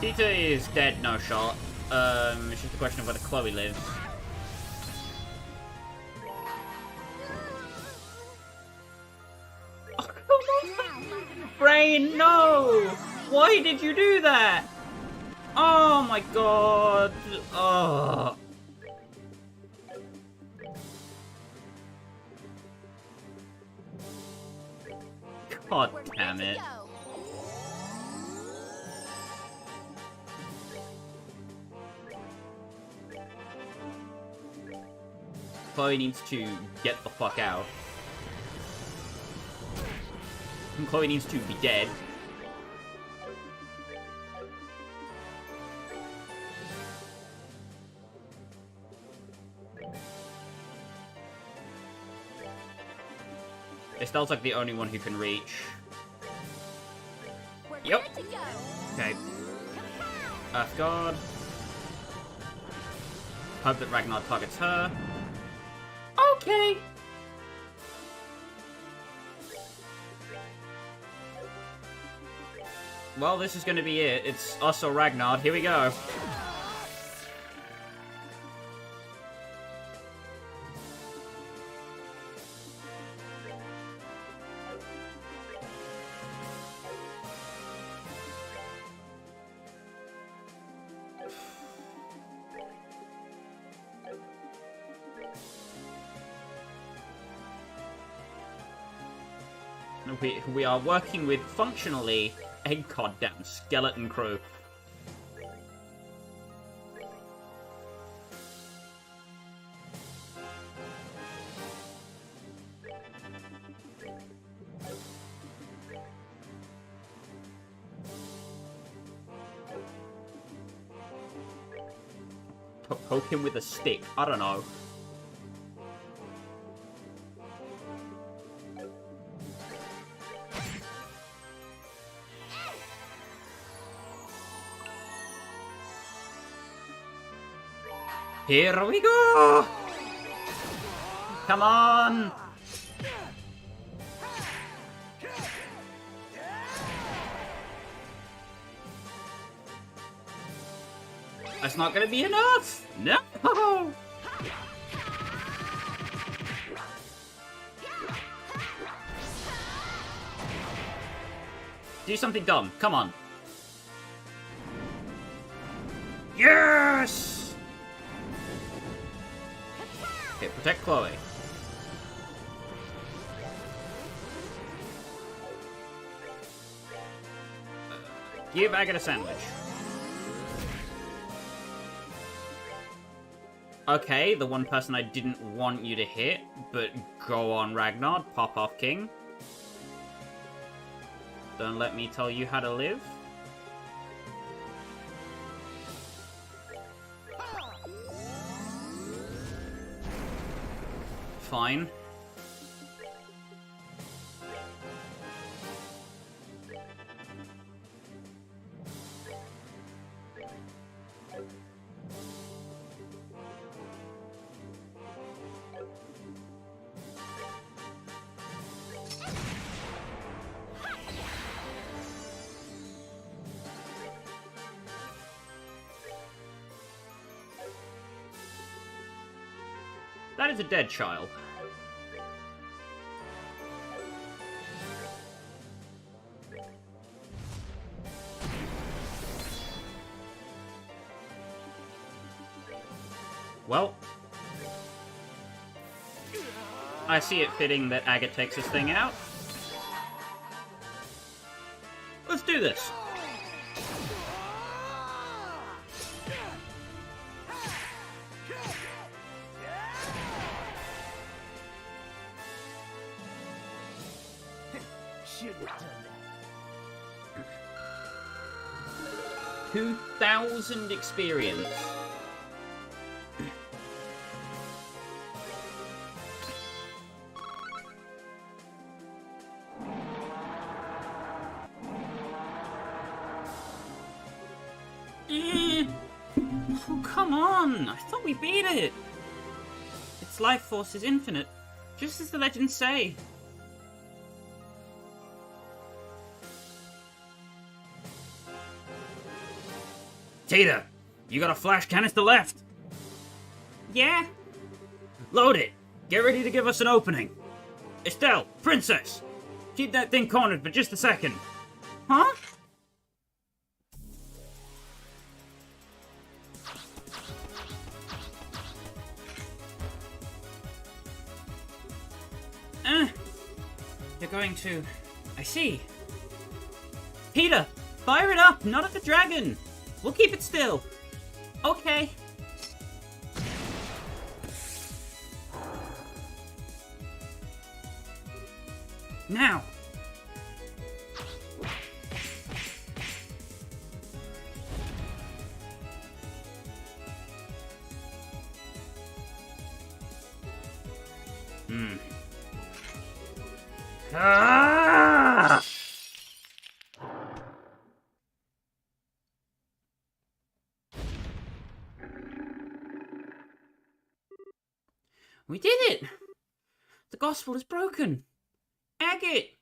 Tita is dead, no shot. It's just a question of whether Chloe lives. Oh, come on! Brain, no! Why did you do that? Oh my god! Oh. God damn it. Chloe needs to get the fuck out. And Chloe needs to be dead. Estelle's like the only one who can reach. Yep. Okay. Earth Guard. Hope that Ragnar targets her. Okay. Well, this is going to be it. It's us or Ragnar. Here we go. We are working with, functionally, a goddamn skeleton crew. Poke him with a stick. I don't know. Here we go! Come on! That's not gonna be enough! No! Do something dumb. Come on. Yes! Okay, protect Chloe. Give Agate a sandwich. Okay, the one person I didn't want you to hit, but go on, Ragnar. Pop off, King. Don't let me tell you how to live. Fine. That is a dead child. Well, I see it fitting that Agate takes this thing out. Let's do this. Shouldn't have done that. 2,000 experience. Oh, come on! I thought we beat it! Its life force is infinite, just as the legends say. Tita, you got a flash canister left? Yeah? Load it! Get ready to give us an opening. Estelle, princess! Keep that thing cornered for just a second. Huh? You're going to... I see. Peter, fire it up, not at the dragon! We'll keep it still. Okay. Now. Ah! We did it! The gospel is broken. Agate!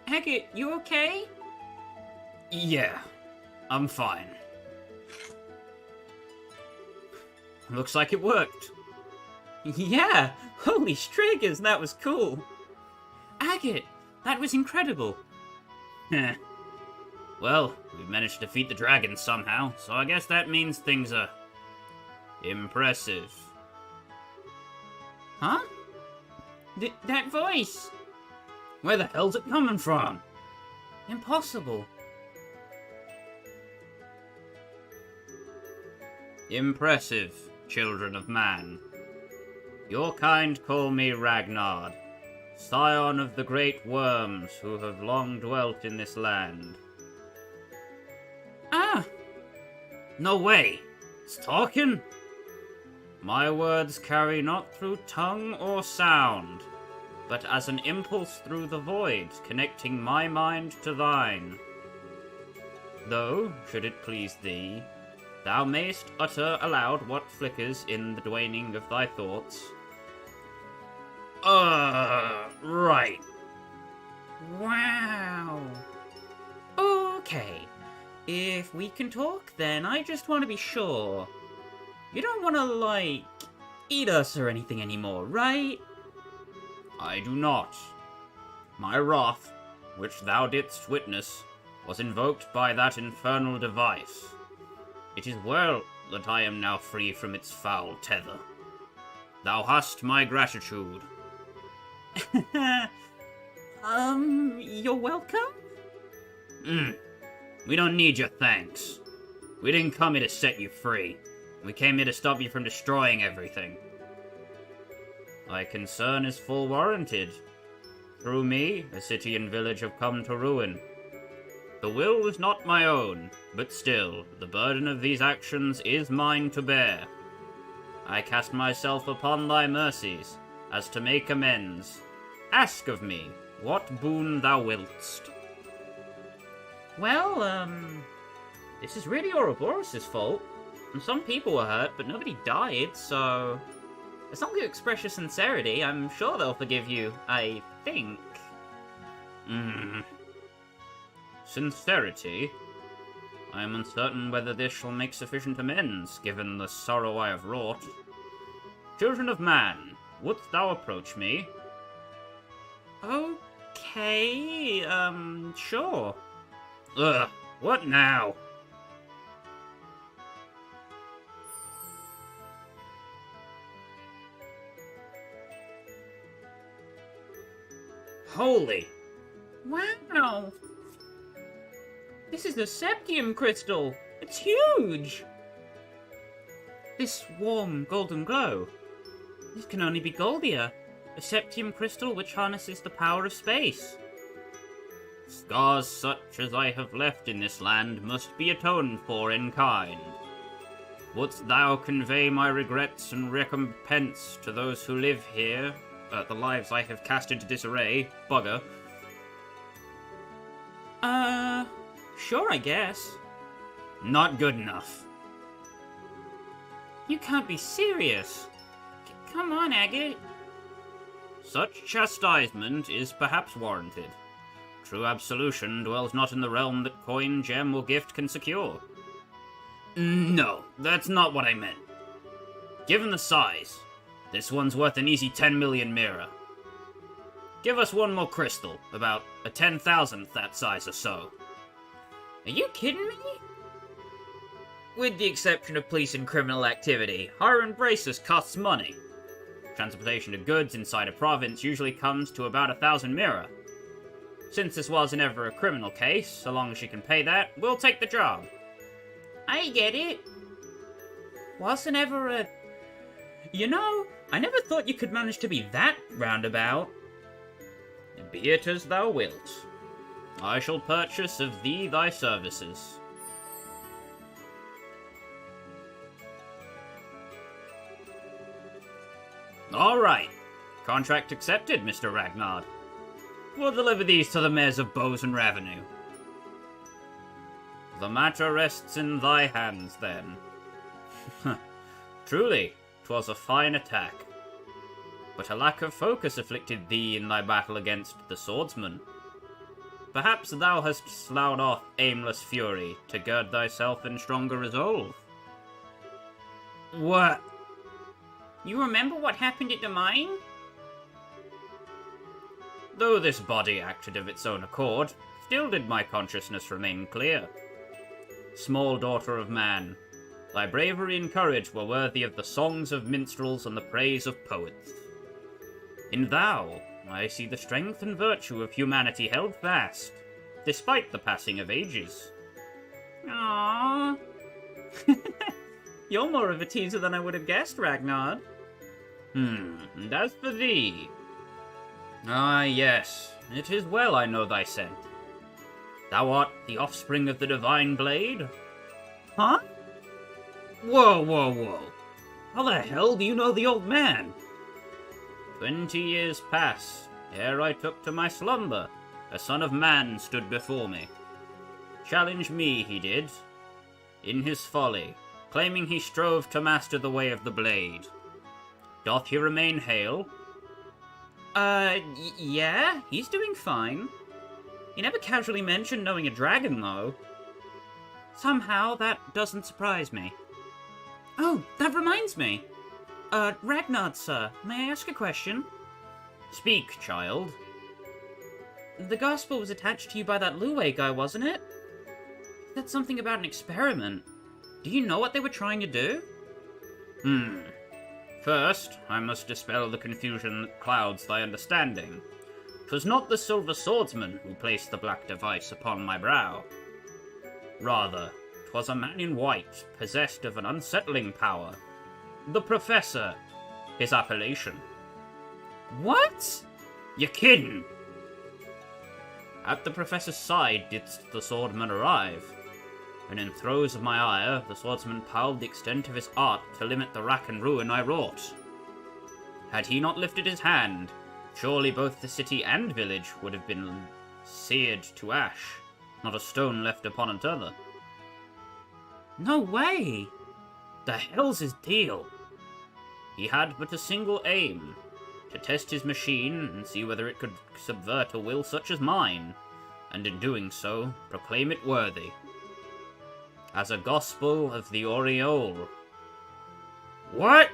Agate, you okay? Yeah, I'm fine. Looks like it worked. Yeah! Holy striggers, that was cool! Agate, that was incredible! Heh. Well, we've managed to defeat the dragon somehow, so I guess that means things are... impressive. Huh? That voice! Where the hell's it coming from? Impossible. Impressive, children of man. Your kind call me Ragnar, scion of the great worms who have long dwelt in this land. Ah! No way! It's talking? My words carry not through tongue or sound, but as an impulse through the void, connecting my mind to thine. Though, should it please thee, thou mayst utter aloud what flickers in the dwaning of thy thoughts. Right. Wow. Okay. If we can talk, then I just want to be sure. You don't want to, like, eat us or anything anymore, right? I do not. My wrath, which thou didst witness, was invoked by that infernal device. It is well that I am now free from its foul tether. Thou hast my gratitude. You're welcome? We don't need your thanks. We didn't come here to set you free. We came here to stop you from destroying everything. Thy concern is full warranted. Through me, a city and village have come to ruin. The will was not my own, but still, the burden of these actions is mine to bear. I cast myself upon thy mercies, as to make amends. Ask of me, what boon thou willst. Well, this is really Ouroboros' fault. And some people were hurt, but nobody died, so... as long as you express your sincerity, I'm sure they'll forgive you, I think. Sincerity? I am uncertain whether this shall make sufficient amends, given the sorrow I have wrought. Children of man, wouldst thou approach me? Okay, sure. Ugh, what now? Holy! Wow! This is the septium crystal! It's huge! This warm golden glow. This can only be Goldia, a septium crystal which harnesses the power of space. Scars such as I have left in this land must be atoned for in kind. Wouldst thou convey my regrets and recompense to those who live here, the lives I have cast into disarray, bugger? Sure, I guess. Not good enough. You can't be serious. Come on, Agate. Such chastisement is perhaps warranted. True absolution dwells not in the realm that coin, gem, or gift can secure. No, that's not what I meant. Given the size, this one's worth an easy 10 million mirror. Give us one more crystal, about a 10,000th that size or so. Are you kidding me? With the exception of police and criminal activity, hiring braces costs money. Transportation of goods inside a province usually comes to about 1,000 mirror. Since this wasn't ever a criminal case, so long as you can pay that, we'll take the job. I get it. Wasn't ever a... You know, I never thought you could manage to be that roundabout. Be it as thou wilt. I shall purchase of thee thy services. All right. Contract accepted, Mr. Ragnar. We'll deliver these to the mayors of Bose and Ravenue. The matter rests in thy hands, then. Truly, 'twas a fine attack. But a lack of focus afflicted thee in thy battle against the swordsman. Perhaps thou hast sloughed off aimless fury to gird thyself in stronger resolve. What? You remember what happened at the mine? Though this body acted of its own accord, still did my consciousness remain clear. Small daughter of man, thy bravery and courage were worthy of the songs of minstrels and the praise of poets. In thou, I see the strength and virtue of humanity held fast, despite the passing of ages. Aww. You're more of a teaser than I would have guessed, Ragnar. And as for thee... Ah, yes, it is well I know thy scent. Thou art the offspring of the divine blade? Huh? Whoa, whoa, whoa. How the hell do you know the old man? 20 years pass, ere I took to my slumber. A son of man stood before me. Challenge me, he did, in his folly, claiming he strove to master the way of the blade. Doth he remain hale? Yeah, he's doing fine. He never casually mentioned knowing a dragon, though. Somehow, that doesn't surprise me. Oh, that reminds me. Ragnar, sir, may I ask a question? Speak, child. The gospel was attached to you by that Luwe guy, wasn't it? said something about an experiment. Do you know what they were trying to do? First, I must dispel the confusion that clouds thy understanding. 'Twas not the Silver Swordsman who placed the black device upon my brow. Rather, 'twas a man in white, possessed of an unsettling power. The Professor, his appellation. What? You kiddin'? At the Professor's side didst the swordman arrive, and in throes of my ire, the swordsman piled the extent of his art to limit the rack and ruin I wrought. Had he not lifted his hand, surely both the city and village would have been seared to ash, not a stone left upon another. No way! The hell's his deal? He had but a single aim, to test his machine and see whether it could subvert a will such as mine, and in doing so, proclaim it worthy. As a gospel of the aureole. What?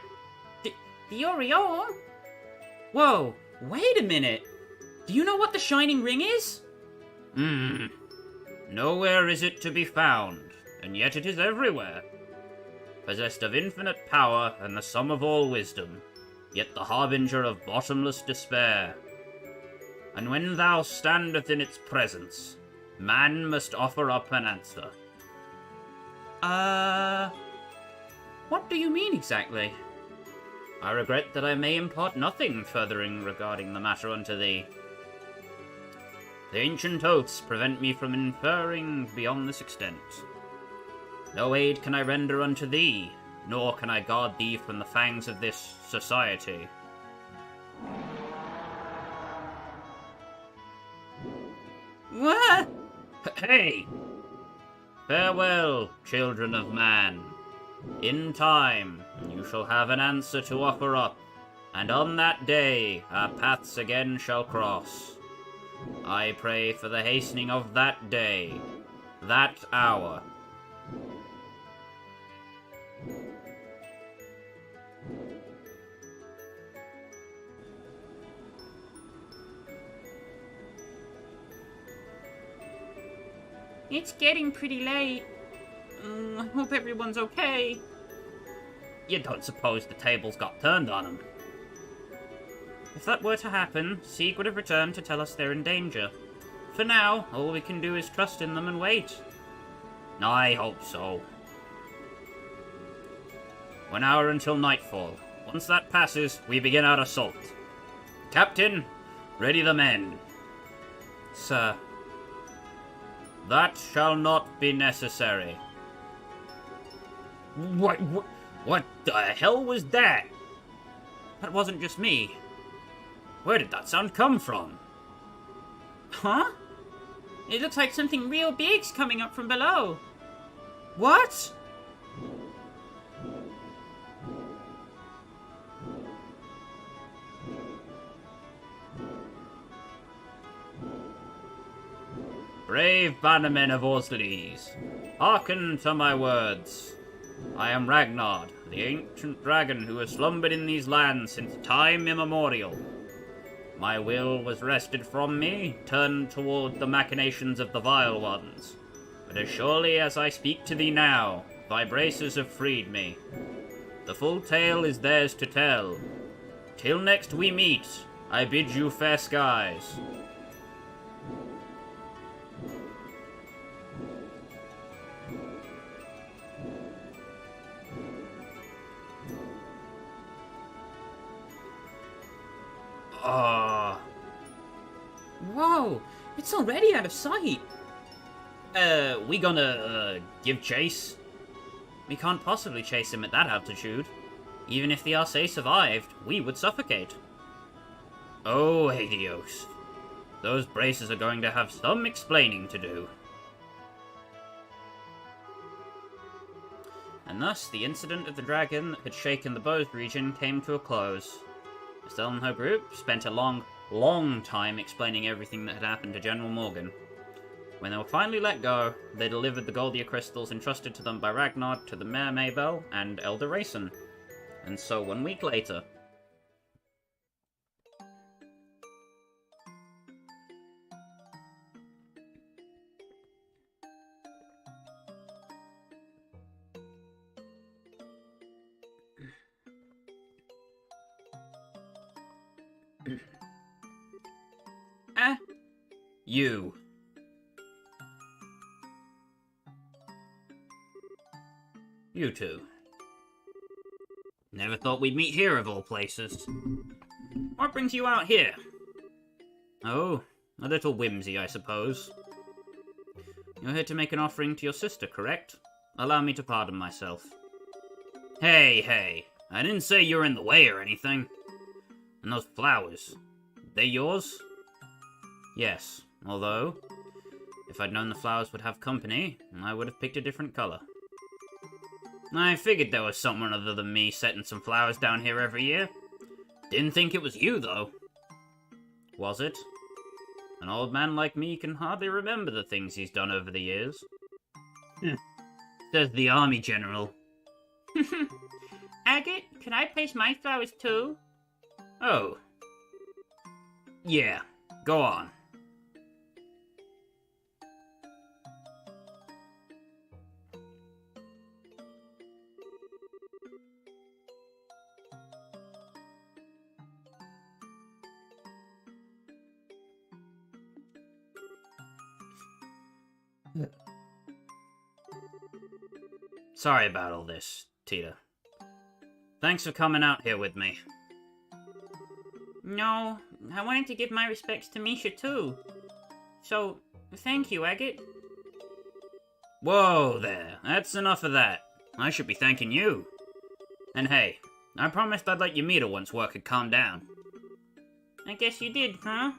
The aureole? Whoa, wait a minute! Do you know what the shining ring is? Nowhere is it to be found, and yet it is everywhere. Possessed of infinite power and the sum of all wisdom, yet the harbinger of bottomless despair. And when thou standeth in its presence, man must offer up an answer. What do you mean exactly? I regret that I may impart nothing furthering regarding the matter unto thee. The ancient oaths prevent me from inferring beyond this extent. No aid can I render unto thee, nor can I guard thee from the fangs of this society. What? Hey! Farewell, children of man. In time, you shall have an answer to offer up, and on that day our paths again shall cross. I pray for the hastening of that day, that hour. It's getting pretty late. I hope everyone's okay. You don't suppose the tables got turned on them? If that were to happen, Sieg would have returned to tell us they're in danger. For now, all we can do is trust in them and wait. I hope so. 1 hour until nightfall. Once that passes, we begin our assault. Captain, ready the men. Sir. That shall not be necessary. What the hell was that? That wasn't just me. Where did that sound come from? Huh? It looks like something real big's coming up from below. What? Brave bannermen of Orsleys, hearken to my words. I am Ragnar, the ancient dragon who has slumbered in these lands since time immemorial. My will was wrested from me, turned toward the machinations of the vile ones. But as surely as I speak to thee now, thy braces have freed me. The full tale is theirs to tell. Till next we meet, I bid you fair skies. Whoa, it's already out of sight. We gonna, give chase? We can't possibly chase him at that altitude. Even if the Arcee survived, we would suffocate. Oh, Helios. Those braces are going to have some explaining to do. And thus, the incident of the dragon that had shaken the Bose region came to a close. Estelle and her group spent a long time explaining everything that had happened to General Morgan. When they were finally let go, they delivered the Goldia crystals entrusted to them by Ragnar to the Mayor Maybell and Elder Rayson. And so 1 week later... You. You two. Never thought we'd meet here of all places. What brings you out here? Oh, a little whimsy, I suppose. You're here to make an offering to your sister, correct? Allow me to pardon myself. Hey, I didn't say you were in the way or anything. And those flowers, they yours? Yes, although, if I'd known the flowers would have company, I would have picked a different color. I figured there was someone other than me setting some flowers down here every year. Didn't think it was you, though. Was it? An old man like me can hardly remember the things he's done over the years. Says the army general. Agate, can I place my flowers too? Oh. Yeah, go on. Sorry about all this, Tita. Thanks for coming out here with me. No, I wanted to give my respects to Misha too. So, thank you, Agate. Whoa there, that's enough of that. I should be thanking you. And hey, I promised I'd let you meet her once work had calmed down. I guess you did, huh?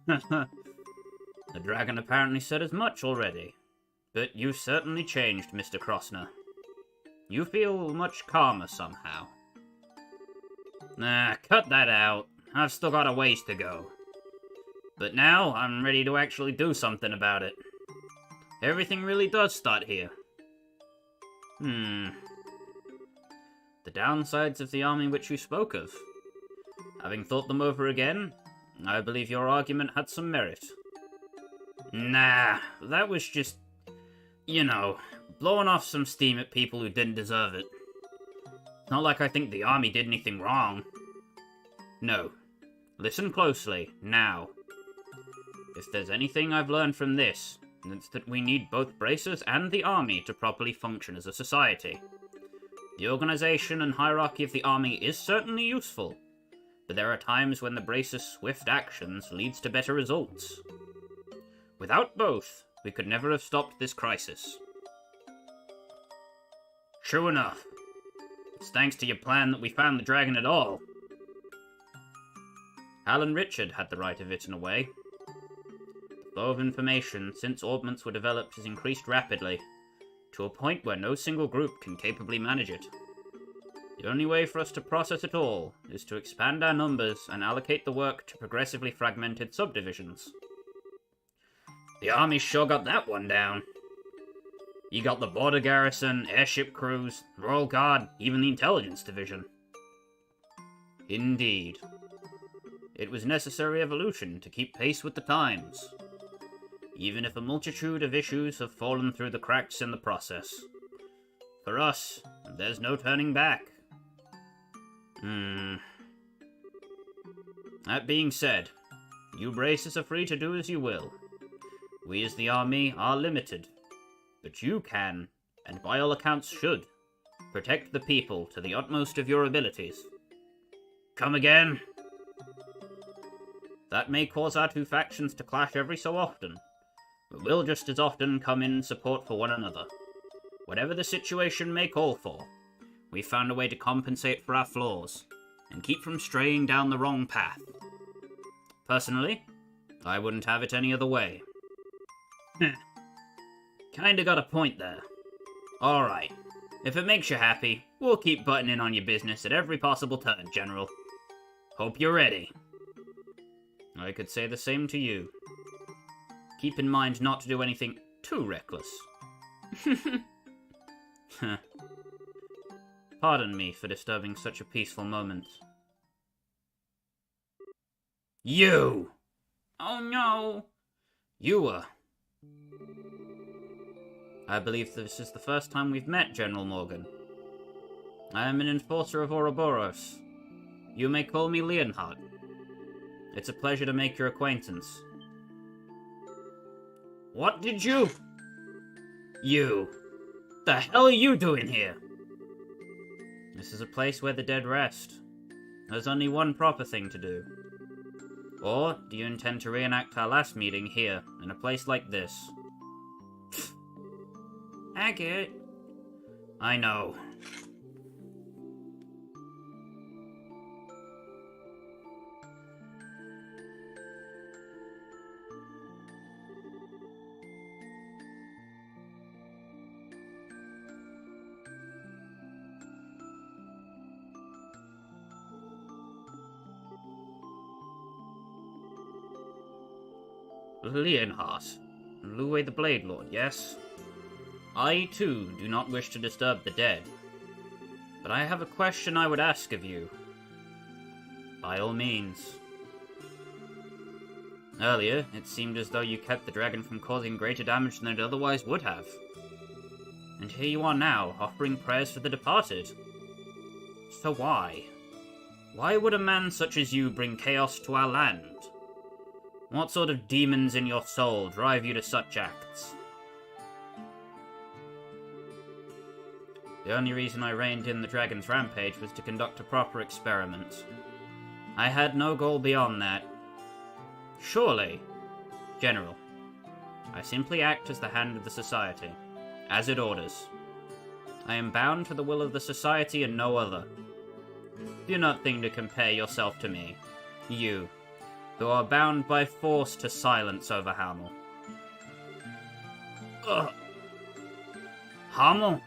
The dragon apparently said as much already. But you've certainly changed, Mr. Krosner. You feel much calmer somehow. Nah, cut that out. I've still got a ways to go. But now, I'm ready to actually do something about it. Everything really does start here. The downsides of the army which you spoke of. Having thought them over again, I believe your argument had some merit. Nah, that was just, you know, blowing off some steam at people who didn't deserve it. It's not like I think the army did anything wrong. No. Listen closely, now. If there's anything I've learned from this, it's that we need both bracers and the army to properly function as a society. The organization and hierarchy of the army is certainly useful, but there are times when the bracer's swift actions leads to better results. Without both, we could never have stopped this crisis. True enough. It's thanks to your plan that we found the dragon at all. Hal and Richard had the right of it in a way. The flow of information since orbments were developed has increased rapidly, to a point where no single group can capably manage it. The only way for us to process it all is to expand our numbers and allocate the work to progressively fragmented subdivisions. The army sure got that one down. You got the border garrison, airship crews, royal guard, even the intelligence division. Indeed. It was necessary evolution to keep pace with the times, even if a multitude of issues have fallen through the cracks in the process. For us, there's no turning back. That being said, you braces are free to do as you will. We as the army are limited, but you can, and by all accounts should, protect the people to the utmost of your abilities. Come again? That may cause our two factions to clash every so often, but we'll just as often come in support for one another. Whatever the situation may call for, we've found a way to compensate for our flaws, and keep from straying down the wrong path. Personally, I wouldn't have it any other way. Kinda got a point there. Alright, if it makes you happy, we'll keep butting in on your business at every possible turn, General. Hope you're ready. I could say the same to you. Keep in mind not to do anything too reckless. Pardon me for disturbing such a peaceful moment. You! Oh no! You were. I believe this is the first time we've met, General Morgan. I am an enforcer of Ouroboros. You may call me Leonhardt. It's a pleasure to make your acquaintance. What did you... You... The hell are you doing here? This is a place where the dead rest. There's only one proper thing to do. Or do you intend to reenact our last meeting here, in a place like this? Agate. I know. Leonhardt, Luwe the Blade Lord, yes? I, too, do not wish to disturb the dead. But I have a question I would ask of you. By all means. Earlier, it seemed as though you kept the dragon from causing greater damage than it otherwise would have. And here you are now, offering prayers for the departed. So why? Why would a man such as you bring chaos to our land? What sort of demons in your soul drive you to such acts? The only reason I reined in the dragon's rampage was to conduct a proper experiment. I had no goal beyond that. Surely, General, I simply act as the hand of the Society, as it orders. I am bound to the will of the Society and no other. Do not think to compare yourself to me, you, who are bound by force to silence over Hamel. Ugh. Hamel?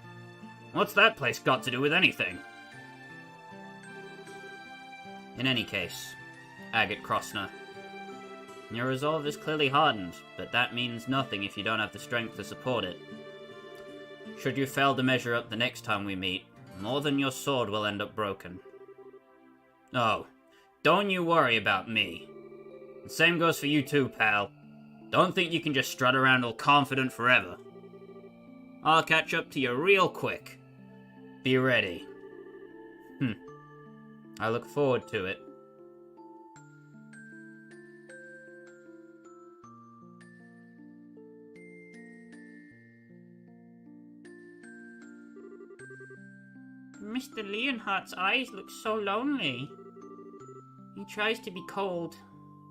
What's that place got to do with anything? In any case, Agate Krosner, your resolve is clearly hardened, but that means nothing if you don't have the strength to support it. Should you fail to measure up the next time we meet, more than your sword will end up broken. Oh, don't you worry about me. The same goes for you too, pal. Don't think you can just strut around all confident forever. I'll catch up to you real quick. Be ready. I look forward to it. Mr. Leonhardt's eyes look so lonely. He tries to be cold,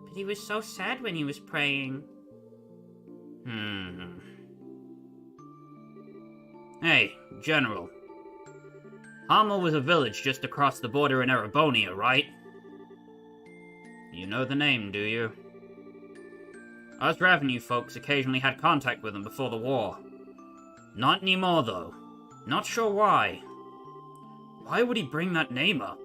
but he was so sad when he was praying. Hey, General. Hamel was a village just across the border in Erebonia, right? You know the name, do you? Us Ravenue folks occasionally had contact with him before the war. Not anymore, though. Not sure why. Why would he bring that name up?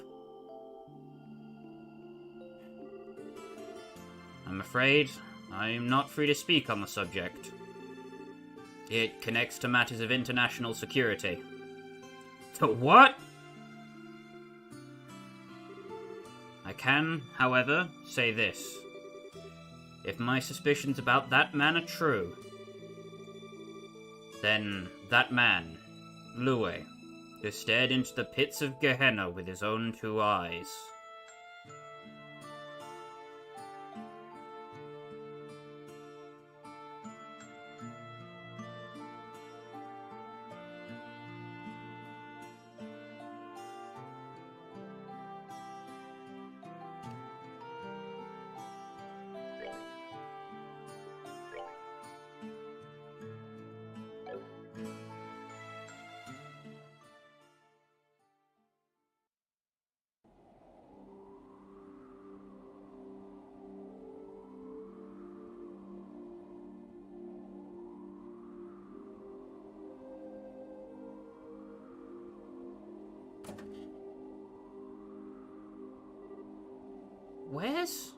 I'm afraid I'm not free to speak on the subject. It connects to matters of international security. To what? I can, however, say this. If my suspicions about that man are true, then that man, Luwe, has stared into the pits of Gehenna with his own 2 eyes. Where's...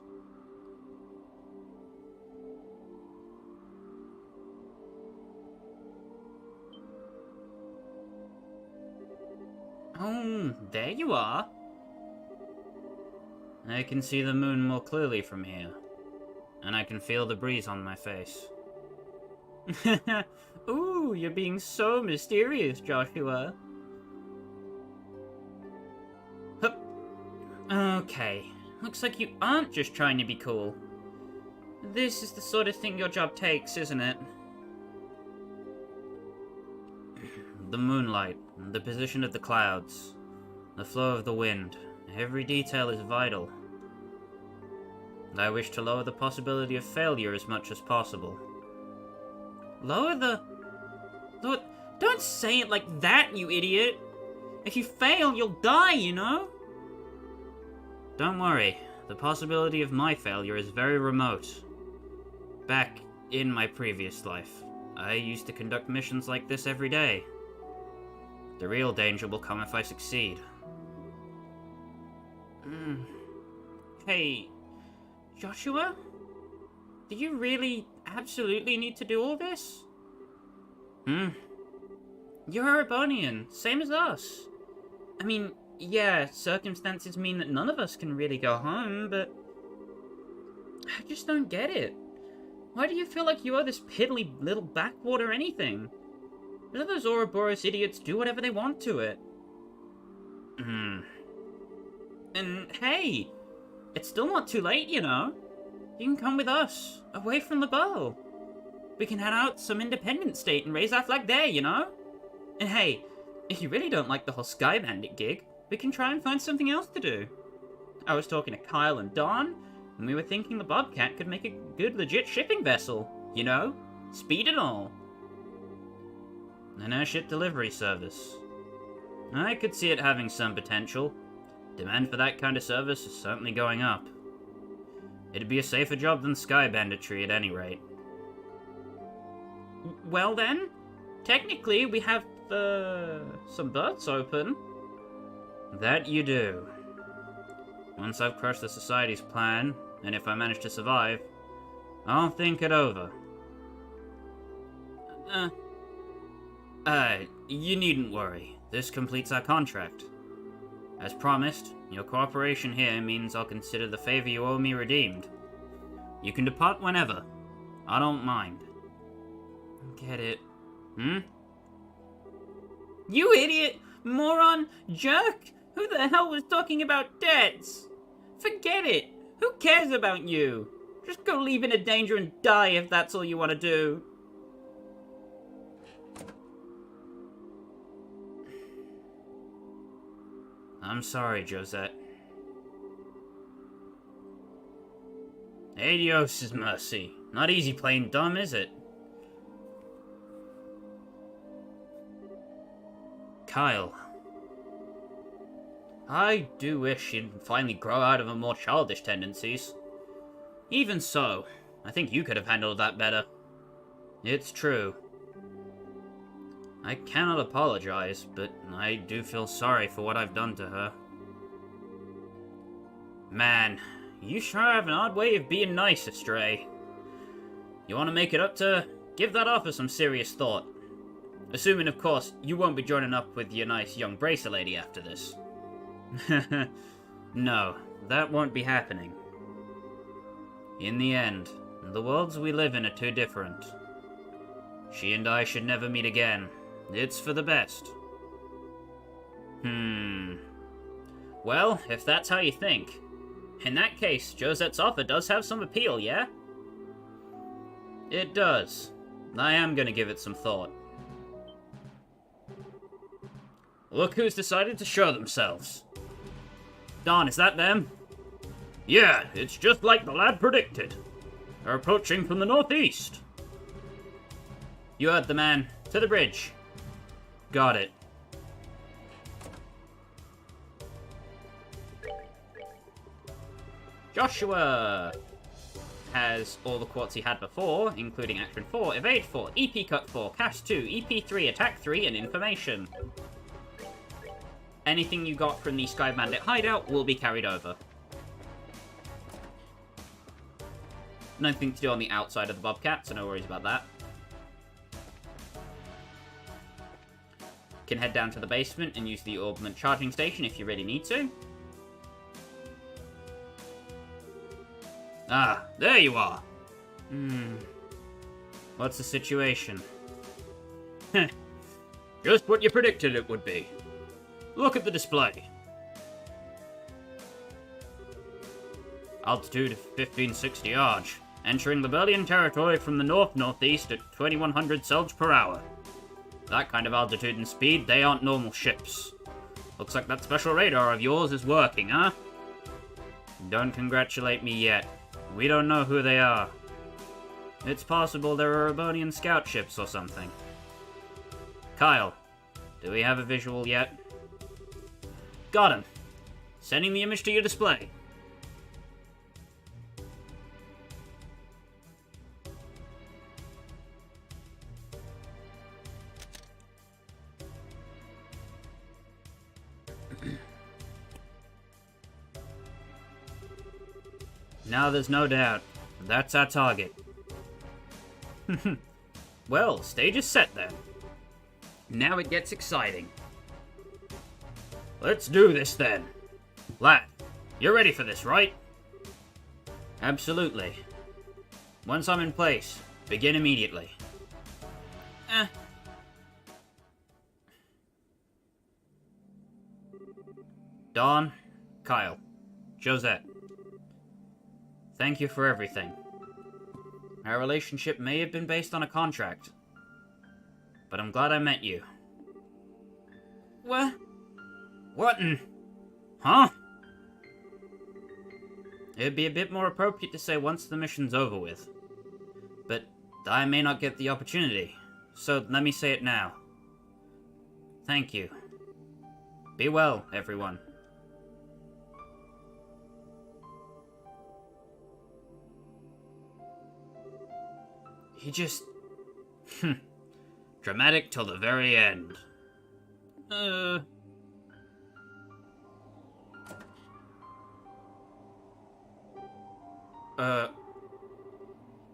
Oh, there you are. I can see the moon more clearly from here. And I can feel the breeze on my face. Ooh, you're being so mysterious, Joshua. Hup. Okay, Looks like you aren't just trying to be cool. This is the sort of thing your job takes, isn't it? The moonlight, the position of the clouds, the flow of the wind, every detail is vital. I wish to lower the possibility of failure as much as possible. Lower the... Don't say it like that, you idiot! If you fail, you'll die, you know? Don't worry, the possibility of my failure is very remote. Back in my previous life, I used to conduct missions like this every day. The real danger will come if I succeed. Hey, Joshua? Do you really absolutely need to do all this? You're a Ouroborean, same as us. I mean, yeah, circumstances mean that none of us can really go home, but... I just don't get it. Why do you feel like you are this piddly little backwater anything? Let those Ouroboros idiots do whatever they want to it. And hey, it's still not too late, you know? You can come with us, away from the bow. We can head out some independent state and raise our flag there, you know? And hey, if you really don't like the whole Sky Bandit gig, we can try and find something else to do. I was talking to Kyle and Don, and we were thinking the Bobcat could make a good legit shipping vessel. You know? Speed and all. An airship delivery service. I could see it having some potential. Demand for that kind of service is certainly going up. It'd be a safer job than sky banditry at any rate. Well then, technically we have some berths open. That you do. Once I've crushed the Society's plan, and if I manage to survive, I'll think it over. You needn't worry. This completes our contract. As promised, your cooperation here means I'll consider the favor you owe me redeemed. You can depart whenever. I don't mind. Get it. You idiot! Moron! Jerk! Who the hell was talking about debts? Forget it! Who cares about you? Just go leave in a danger and die if that's all you want to do. I'm sorry, Josette. Adios is mercy. Not easy playing dumb, is it? Kyle. I do wish you'd finally grow out of her more childish tendencies. Even so, I think you could have handled that better. It's true. I cannot apologize, but I do feel sorry for what I've done to her. Man, you sure have an odd way of being nice, Astray. You want to make it up to her? Give that offer some serious thought. Assuming, of course, you won't be joining up with your nice young bracer lady after this. No, that won't be happening. In the end, the worlds we live in are too different. She and I should never meet again. It's for the best. Well, if that's how you think. In that case, Josette's offer does have some appeal, yeah? It does. I am gonna give it some thought. Look who's decided to show themselves. Don, is that them? Yeah, it's just like the lad predicted. They're approaching from the northeast. You heard the man. To the bridge. Got it. Joshua has all the quartz he had before, including Action 4, Evade 4, EP Cut 4, Cast 2, EP 3, Attack 3, and Information. Anything you got from the Sky Bandit hideout will be carried over. Nothing to do on the outside of the Bobcat, so no worries about that. Can head down to the basement and use the Orbment charging station if you really need to. Ah, there you are. What's the situation? Just what you predicted it would be. Look at the display. Altitude 1560 Arch. Entering Liberian territory from the north-northeast at 2100 Selge per hour. That kind of altitude and speed, they aren't normal ships. Looks like that special radar of yours is working, huh? Don't congratulate me yet. We don't know who they are. It's possible they're Ouroboros scout ships or something. Kyle, do we have a visual yet? Got him. Sending the image to your display. Now there's no doubt. That's our target. Well, stage is set then. Now it gets exciting. Let's do this then. Lad, you're ready for this, right? Absolutely. Once I'm in place, begin immediately. Dawn, Kyle, Josette. Thank you for everything. Our relationship may have been based on a contract, but I'm glad I met you. What? What in? Huh? It'd be a bit more appropriate to say once the mission's over with. But I may not get the opportunity, so let me say it now. Thank you. Be well, everyone. He just... dramatic till the very end.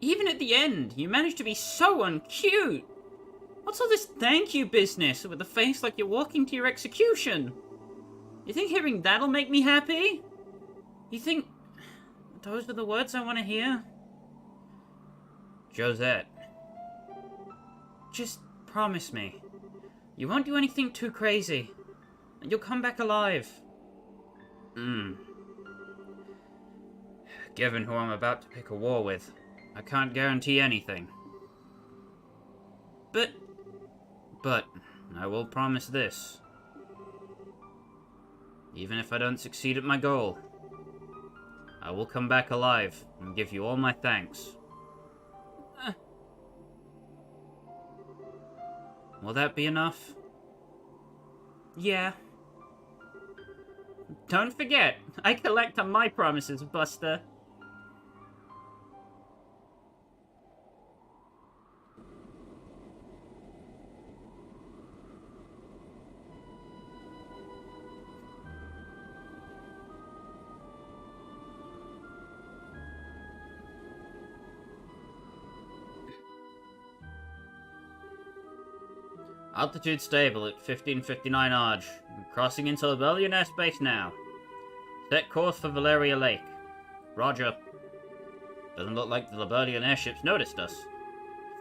Even at the end, you managed to be so uncute. What's all this thank you business with a face like you're walking to your execution? You think hearing that'll make me happy? You think those are the words I want to hear? Josette. Just promise me. You won't do anything too crazy. And you'll come back alive. Given who I'm about to pick a war with, I can't guarantee anything. But I will promise this. Even if I don't succeed at my goal, I will come back alive and give you all my thanks. Will that be enough? Yeah. Don't forget, I collect on my promises, Buster. Altitude stable at 1559 Arch. Crossing into Liberian airspace now. Set course for Valeria Lake. Roger. Doesn't look like the Liberian airships noticed us.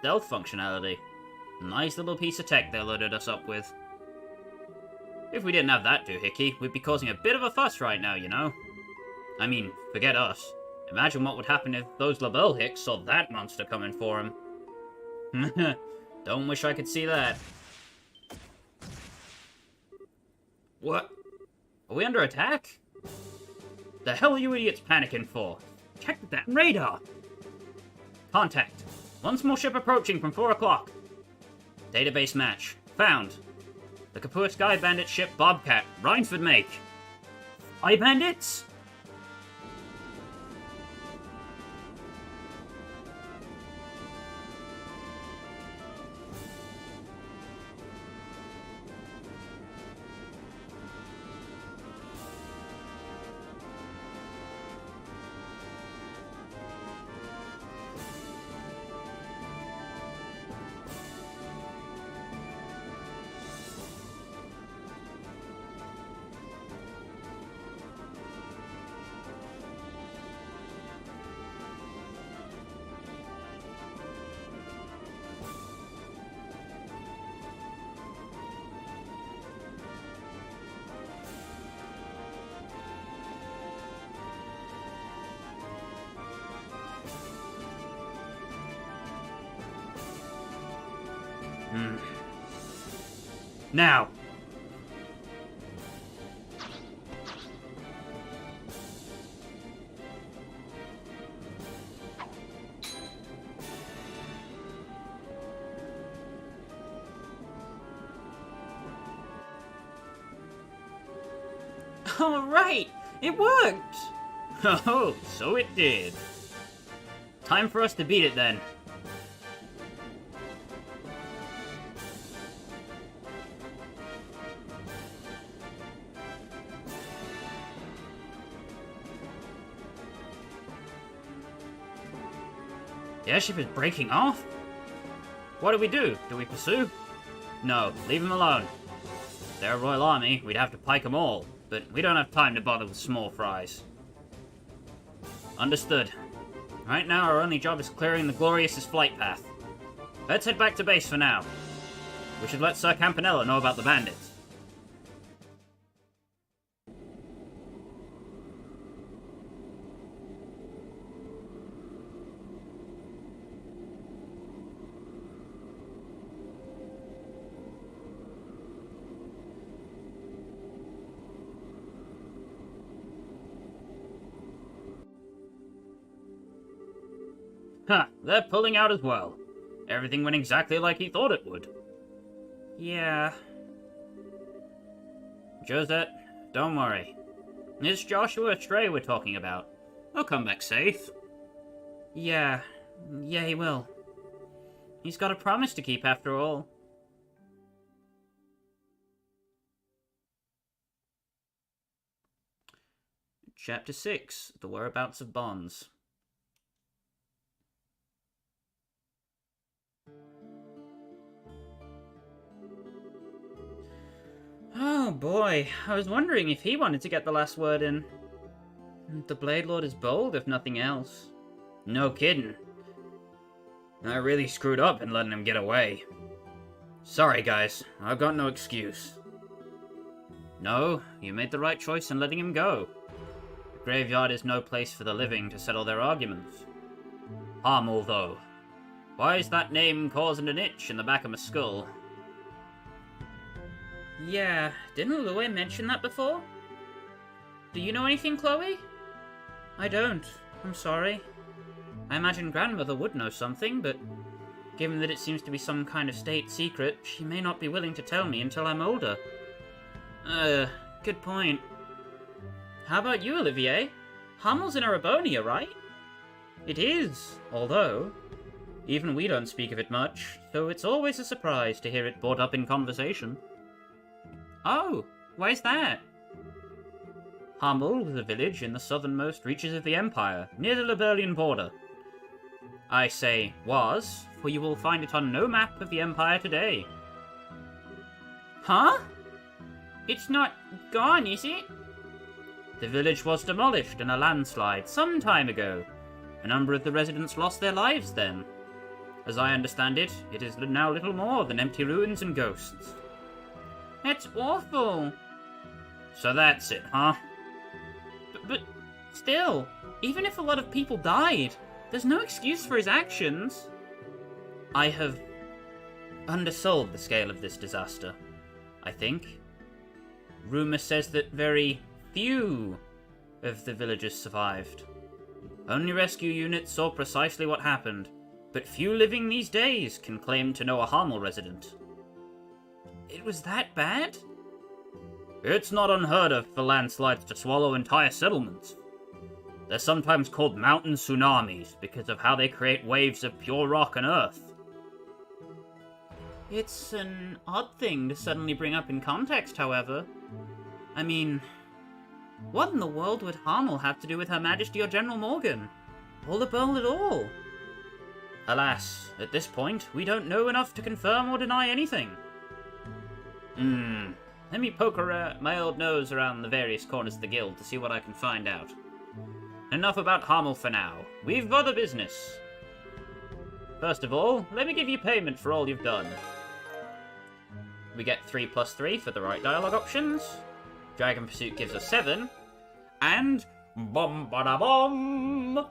Stealth functionality. Nice little piece of tech they loaded us up with. If we didn't have that doohickey, we'd be causing a bit of a fuss right now, you know? I mean, forget us. Imagine what would happen if those Labelle Hicks saw that monster coming for him. Don't wish I could see that. What? Are we under attack? The hell are you idiots panicking for? Check the damn radar! Contact. One small ship approaching from 4 o'clock. Database match. Found. The Kapua Sky Bandit ship Bobcat, Rhinesford make. Sky Bandits? Now! Alright! It worked! Oh, so it did. Time for us to beat it then. The airship is breaking off? What do we do? Do we pursue? No, leave them alone. If they're a royal army, we'd have to pike them all, but we don't have time to bother with small fries. Understood. Right now, our only job is clearing the Glorious's flight path. Let's head back to base for now. We should let Sir Campanella know about the bandits. Ha! They're pulling out as well. Everything went exactly like he thought it would. Yeah. Josette, don't worry. It's Joshua Stray we're talking about. He'll come back safe. Yeah, he will. He's got a promise to keep after all. Chapter 6, The Whereabouts of Bonds. Oh boy, I was wondering if he wanted to get the last word in. The Blade Lord is bold, if nothing else. No kidding. I really screwed up in letting him get away. Sorry, guys. I've got no excuse. No, you made the right choice in letting him go. The graveyard is no place for the living to settle their arguments. Harmel, though. Why is that name causing an itch in the back of my skull? Yeah, didn't Louie mention that before? Do you know anything, Chloe? I don't. I'm sorry. I imagine grandmother would know something, but given that it seems to be some kind of state secret, she may not be willing to tell me until I'm older. Good point. How about you, Olivier? Hammel's in Arabonia, right? It is, although even we don't speak of it much, so it's always a surprise to hear it brought up in conversation. Oh, where's that? Hamel was a village in the southernmost reaches of the Empire, near the Liberlian border. I say was, for you will find it on no map of the Empire today. Huh? It's not gone, is it? The village was demolished in a landslide some time ago. A number of the residents lost their lives then. As I understand it, it is now little more than empty ruins and ghosts. That's awful. So that's it, huh? But still, even if a lot of people died, there's no excuse for his actions. I have undersold the scale of this disaster, I think. Rumor says that very few of the villagers survived. Only rescue units saw precisely what happened, but few living these days can claim to know a Hamel resident. It was that bad? It's not unheard of for landslides to swallow entire settlements. They're sometimes called mountain tsunamis because of how they create waves of pure rock and earth. It's an odd thing to suddenly bring up in context, however. I mean, what in the world would Hamel have to do with Her Majesty or General Morgan? Or the Bowl at all? Alas, at this point, we don't know enough to confirm or deny anything. Let me poke my old nose around the various corners of the guild to see what I can find out. Enough about Hamel for now. We've other business. First of all, let me give you payment for all you've done. We get 3 + 3 for the right dialogue options. Dragon Pursuit gives us 7. And bum-ba-da-bum!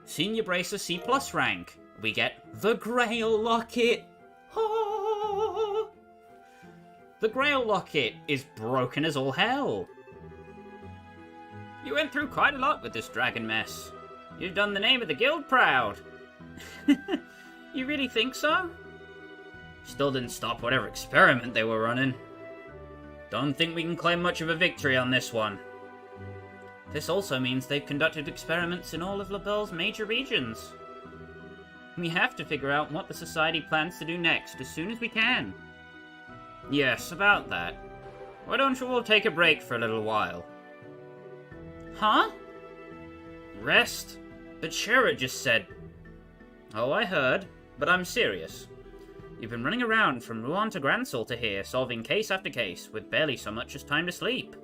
Senior Bracer C+ rank. We get the Grail Locket. Oh! The Grail Locket is broken as all hell. You went through quite a lot with this dragon mess. You've done the name of the guild proud. You really think so? Still didn't stop whatever experiment they were running. Don't think we can claim much of a victory on this one. This also means they've conducted experiments in all of LaBelle's major regions. We have to figure out what the Society plans to do next as soon as we can. Yes, about that. Why don't you all take a break for a little while? Huh? Rest? But Shara just said... Oh, I heard, but I'm serious. You've been running around from Rouen to Gransel to here, solving case after case, with barely so much as time to sleep.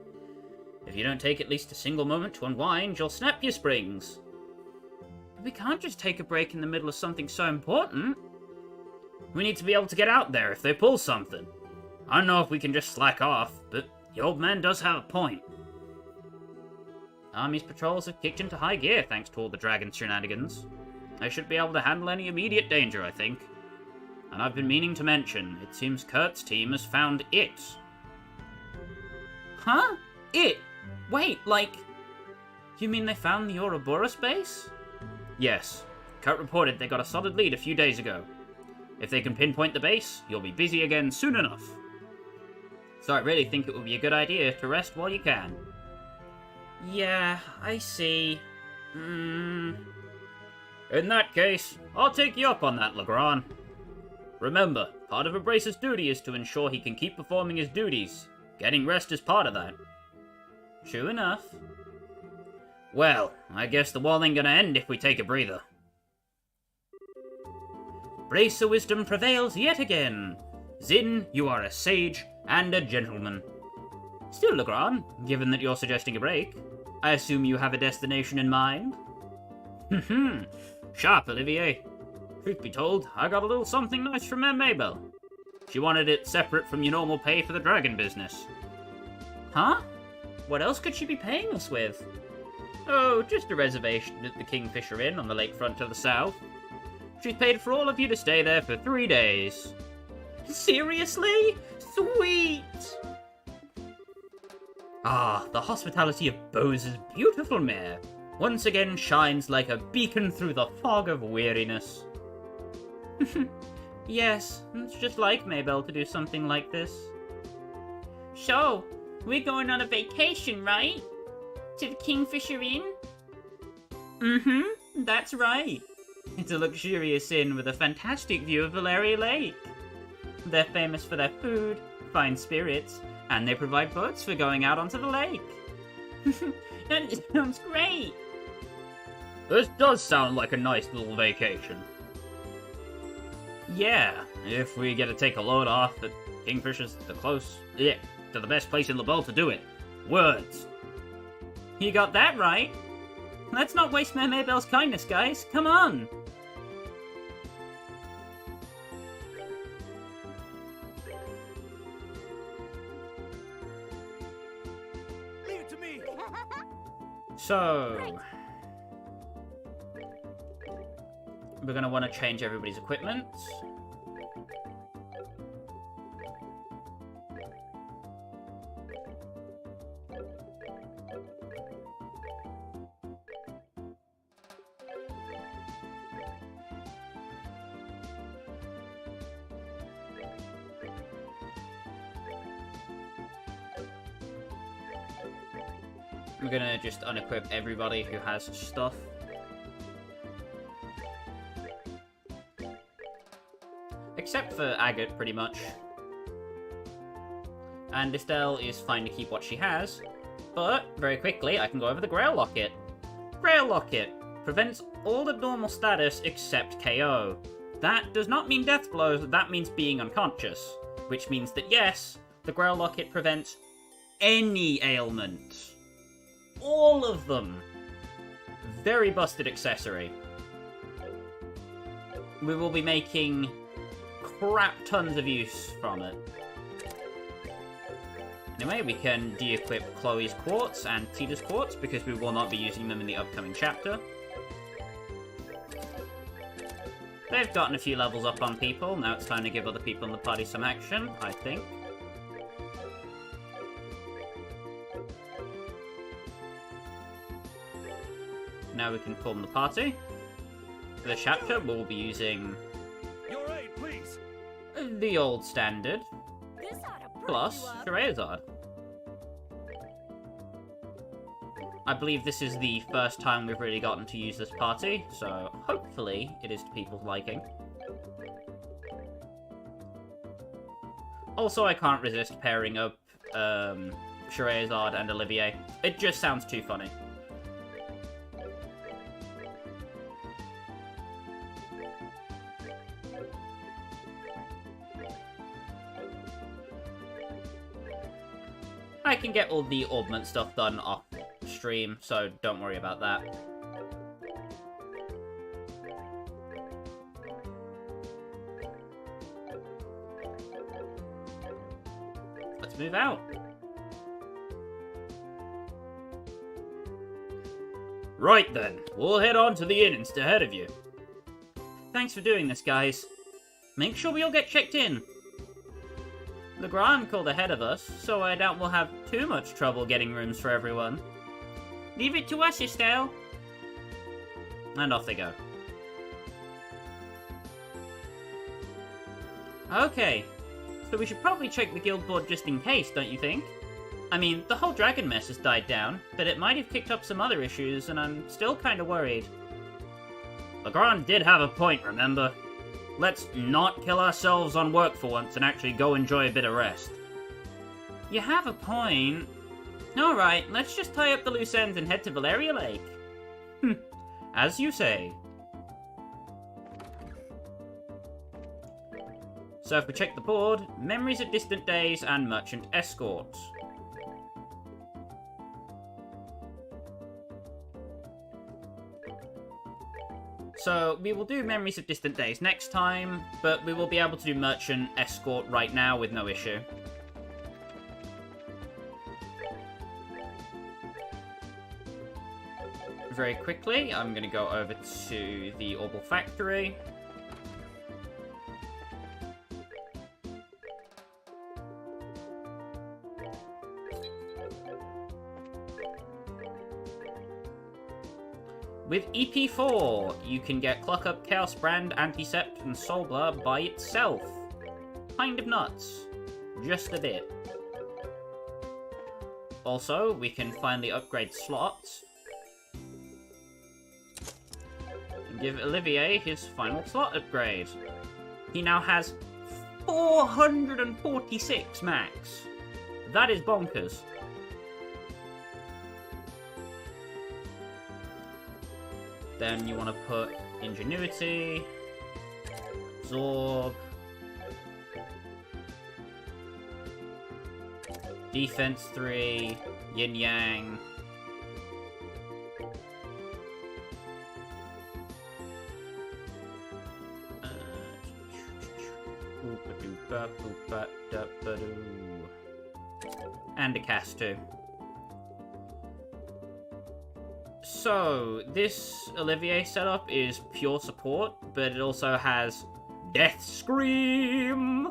If you don't take at least a single moment to unwind, you'll snap your springs. We can't just take a break in the middle of something so important. We need to be able to get out there if they pull something. I don't know if we can just slack off, but the old man does have a point. Army's patrols have kicked into high gear thanks to all the dragon shenanigans. They should be able to handle any immediate danger, I think. And I've been meaning to mention, it seems Kurt's team has found it. Huh? It? Wait, like... You mean they found the Ouroboros base? Yes. Kurt reported they got a solid lead a few days ago. If they can pinpoint the base, you'll be busy again soon enough. So I really think it would be a good idea to rest while you can. Yeah, I see. In that case, I'll take you up on that, Legrand. Remember, part of a bracer's duty is to ensure he can keep performing his duties. Getting rest is part of that. True enough. Well, I guess the war ain't gonna end if we take a breather. Bracer wisdom prevails yet again. Zin, you are a sage and a gentleman. Still, Legrand, given that you're suggesting a break, I assume you have a destination in mind? Sharp, Olivier. Truth be told, I got a little something nice from Mère Mabel. She wanted it separate from your normal pay for the dragon business. Huh? What else could she be paying us with? Oh, just a reservation at the Kingfisher Inn on the lakefront to the south. She's paid for all of you to stay there for 3 days. Seriously? Sweet! Ah, the hospitality of Bose's beautiful mare once again shines like a beacon through the fog of weariness. Yes, it's just like Mabel to do something like this. So, we're going on a vacation, right? To the Kingfisher Inn? That's right. It's a luxurious inn with a fantastic view of Valeria Lake. They're famous for their food, fine spirits, and they provide boats for going out onto the lake. That sounds great. This does sound like a nice little vacation. Yeah, if we get to take a load off, the Kingfisher's to the best place in LaBelle to do it. Words. You got that right. Let's not waste Mère Mabel's kindness, guys. Come on. Leave it to me. So, we're going to want to change everybody's equipment. We're going to just unequip everybody who has stuff. Except for Agate, pretty much. And Estelle is fine to keep what she has. But, very quickly, I can go over the Grail Locket. Grail Locket prevents all abnormal status except KO. That does not mean death blows, that means being unconscious. Which means that, yes, the Grail Locket prevents any ailment. All of them. Very busted accessory. We will be making crap tons of use from it. Anyway, we can de-equip Chloe's quartz and Tita's quartz because we will not be using them in the upcoming chapter. They've gotten a few levels up on people, now it's time to give other people in the party some action, I think. now we can form the party. For this chapter, we'll be using Your aid, please. the old standard, This ought to perk plus you up. Scheherazade. I believe this is the first time we've really gotten to use this party, so hopefully it is to people's liking. Also, I can't resist pairing up Scheherazade and Olivier. It just sounds too funny. I can get all the augment stuff done off stream, so don't worry about that. Let's move out. Right then, we'll head on to the inn instead ahead of you. Thanks for doing this, guys. Make sure we all get checked in. Legrand called ahead of us, so I doubt we'll have too much trouble getting rooms for everyone. Leave it to us, Estelle. And off they go. Okay, so we should probably check the guild board just in case, don't you think? I mean, the whole dragon mess has died down, but it might have kicked up some other issues, and I'm still kinda worried. Legrand did have a point, remember? Let's not kill ourselves on work for once and actually go enjoy a bit of rest. You have a point. Alright, let's just tie up the loose ends and head to Valeria Lake. As you say. So if we check the board, Memories of Distant Days and Merchant Escorts. So we will do Memories of Distant Days next time, but we will be able to do Merchant Escort right now with no issue. Very quickly, I'm going to go over to the Ouroboros factory. With EP4, you can get Cluck Up, Chaos Brand, Anticept, and Soulblur by itself. Kind of nuts. Just a bit. Also, we can finally upgrade slots. And give Olivier his final slot upgrade. He now has 446 max. That is bonkers. Then you want to put Ingenuity, Zorb, Defense 3, Yin Yang, and a cast too. So, this Olivier setup is pure support, but it also has Death Scream,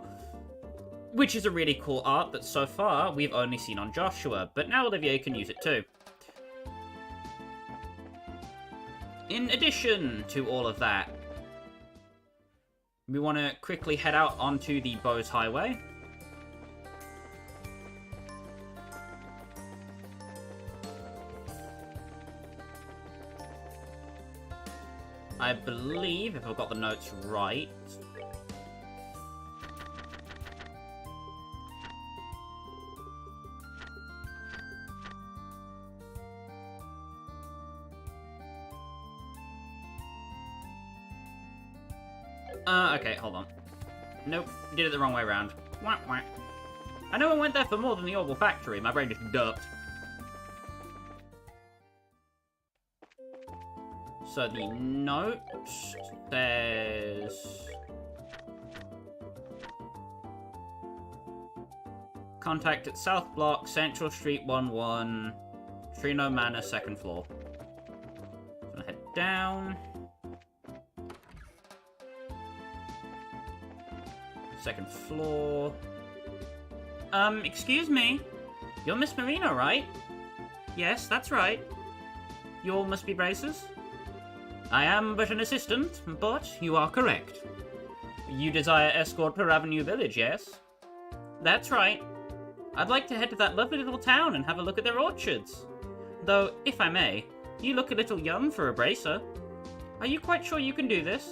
which is a really cool art that so far we've only seen on Joshua, but now Olivier can use it too. In addition to all of that, we want to quickly head out onto the Bose Highway. I believe, if I've got the notes right... okay, hold on. Nope, did it the wrong way around. Wah, wah. I know I went there for more than the Ouroboros factory, my brain just derped. So the note says... Contact at South Block, Central Street 11, Trino Manor, 2nd floor. So I'm gonna head down. 2nd floor. Excuse me? You're Miss Marino, right? Yes, that's right. You all must be Braces? I am but an assistant, but you are correct. You desire escort per Avenue Village, yes? That's right. I'd like to head to that lovely little town and have a look at their orchards. Though, if I may, you look a little young for a bracer. Are you quite sure you can do this?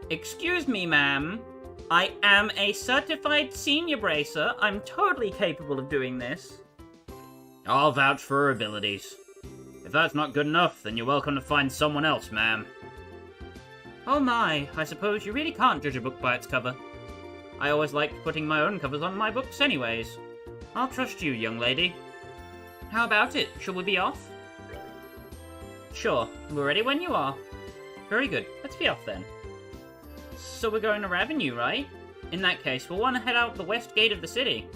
Excuse me, ma'am. I am a certified senior bracer. I'm totally capable of doing this. I'll vouch for her abilities. If that's not good enough, then you're welcome to find someone else, ma'am. Oh my, I suppose you really can't judge a book by its cover. I always liked putting my own covers on my books anyways. I'll trust you, young lady. How about it? Shall we be off? Sure, we're ready when you are. Very good, let's be off then. So we're going to Avenue, right? In that case, we'll want to head out the west gate of the city.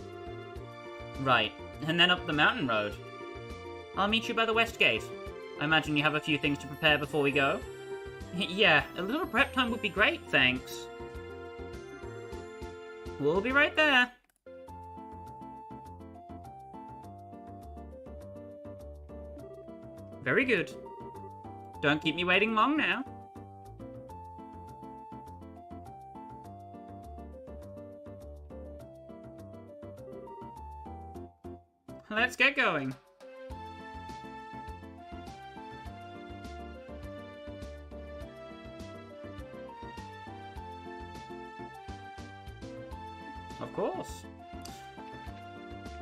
Right, and then up the mountain road. I'll meet you by the west gate. I imagine you have a few things to prepare before we go. Yeah, a little prep time would be great, thanks. We'll be right there. Very good. Don't keep me waiting long now. Let's get going. Of course.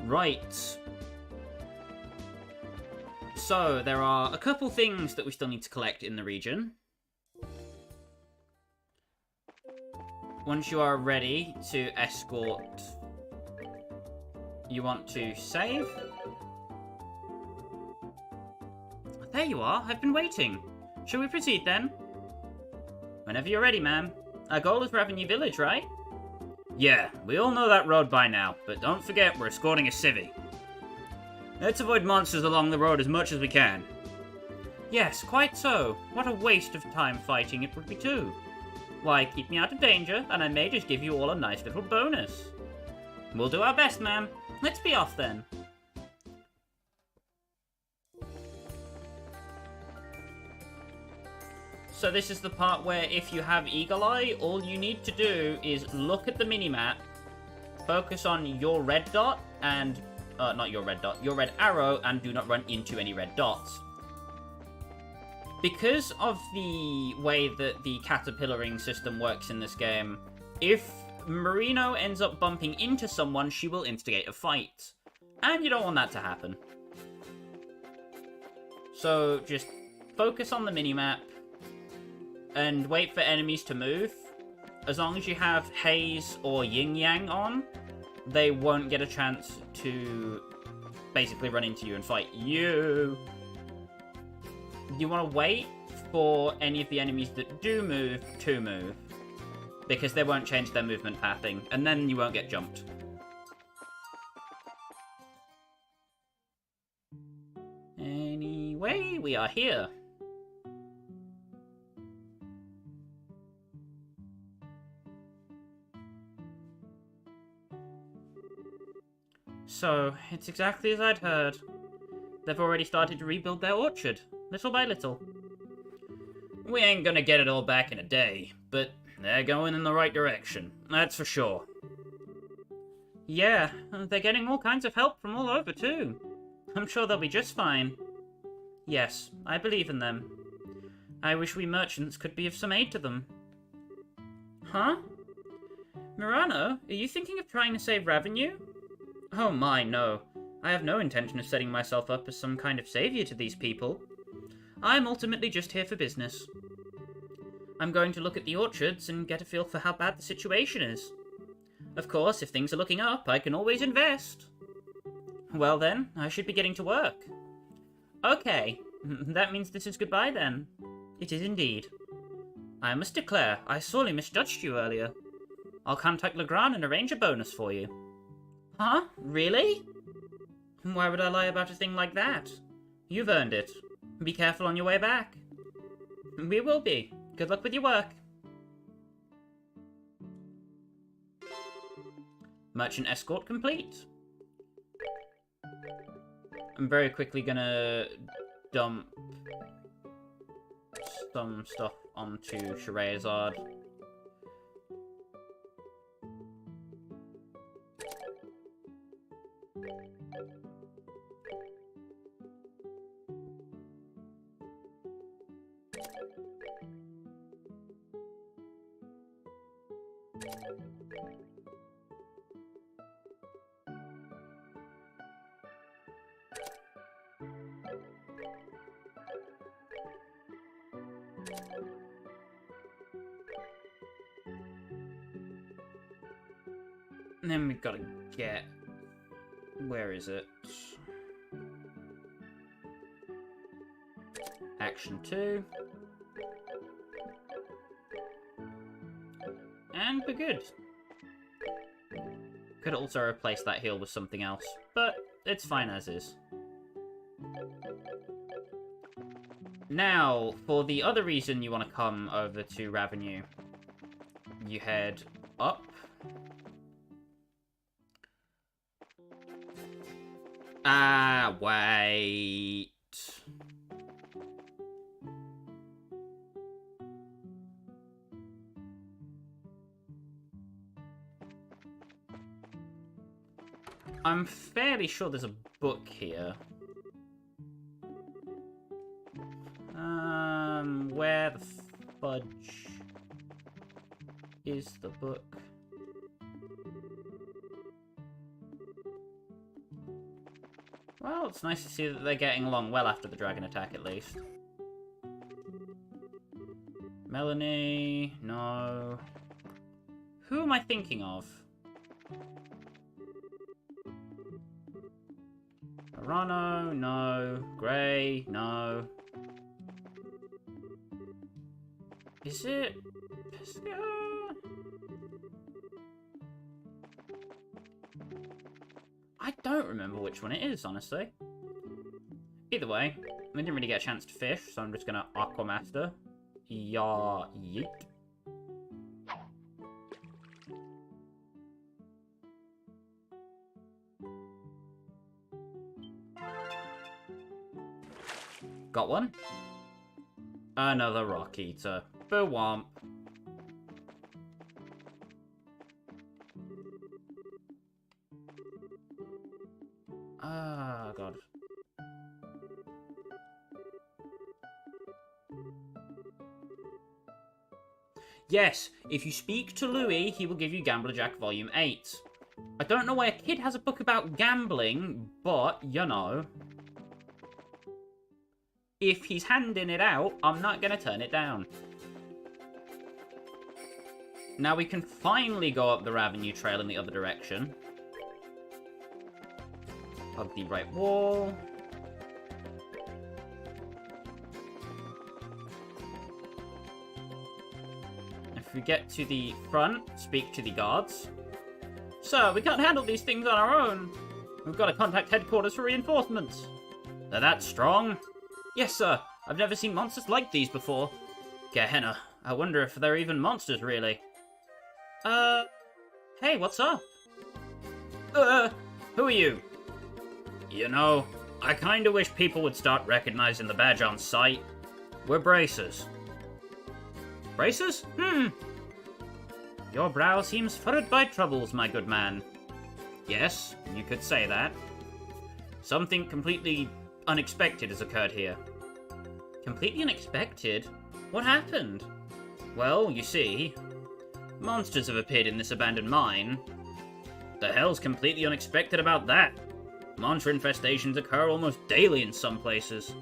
Right. So, there are a couple things that we still need to collect in the region. Once you are ready to escort, you want to save? There you are, I've been waiting. Shall we proceed then? Whenever you're ready, ma'am. Our goal is Avenue Village, right? Yeah, we all know that road by now, but don't forget we're escorting a civvy. Let's avoid monsters along the road as much as we can. Yes, quite so. What a waste of time fighting it would be too. Why, keep me out of danger, and I may just give you all a nice little bonus. We'll do our best, ma'am. Let's be off then. So this is the part where if you have Eagle Eye, all you need to do is look at the minimap, focus on your red dot, and... not your red dot, your red arrow, and do not run into any red dots. Because of the way that the caterpillaring system works in this game, if Marino ends up bumping into someone, she will instigate a fight. And you don't want that to happen. So just focus on the minimap, and wait for enemies to move. As long as you have Haze or Yin Yang on, they won't get a chance to basically run into you and fight you. You want to wait for any of the enemies that do move to move, because they won't change their movement pathing, and then you won't get jumped. Anyway, we are here. So, it's exactly as I'd heard. They've already started to rebuild their orchard, little by little. We ain't gonna get it all back in a day, but they're going in the right direction, that's for sure. Yeah, they're getting all kinds of help from all over too. I'm sure they'll be just fine. Yes, I believe in them. I wish we merchants could be of some aid to them. Huh? Murano, are you thinking of trying to save revenue? Oh my, no. I have no intention of setting myself up as some kind of savior to these people. I am ultimately just here for business. I'm going to look at the orchards and get a feel for how bad the situation is. Of course, if things are looking up, I can always invest. Well then, I should be getting to work. Okay, that means this is goodbye then. It is indeed. I must declare, I sorely misjudged you earlier. I'll contact Legrand and arrange a bonus for you. Huh? Really? Why would I lie about a thing like that? You've earned it. Be careful on your way back. We will be. Good luck with your work. Merchant escort complete. I'm very quickly gonna dump some stuff onto Scheherazade. And then we've got to get... Where is it? Action 2. And we're good. Could also replace that heal with something else, but it's fine as is. Now, for the other reason you want to come over to Ravenue, you head up. Ah, wait. I'm fairly sure there's a book here. Where the fudge is the book? Well, it's nice to see that they're getting along well after the dragon attack, at least. Melanie, no. Who am I thinking of? Arano, no. Gray, no. Is it Pesca? I don't remember which one it is, honestly. Either way, we didn't really get a chance to fish, so I'm just gonna Aquamaster. Ya yeet. Got one. Another rock eater. Boo-womp. Ah, God. Yes, if you speak to Louis, he will give you Gambler Jack Volume 8. I don't know why a kid has a book about gambling, but, you know. If he's handing it out, I'm not going to turn it down. Now we can finally go up the Ravenue Trail in the other direction. Hug the right wall. If we get to the front, speak to the guards. Sir, we can't handle these things on our own. We've got to contact headquarters for reinforcements. They're that strong? Yes, sir. I've never seen monsters like these before. Gehenna. I wonder if they're even monsters, really. Hey, what's up? Who are you? You know, I kinda wish people would start recognizing the badge on sight. We're bracers. Bracers? Your brow seems furrowed by troubles, my good man. Yes, you could say that. Something completely unexpected has occurred here. Completely unexpected? What happened? Well, you see, monsters have appeared in this abandoned mine. The hell's completely unexpected about that? Monster infestations occur almost daily in some places.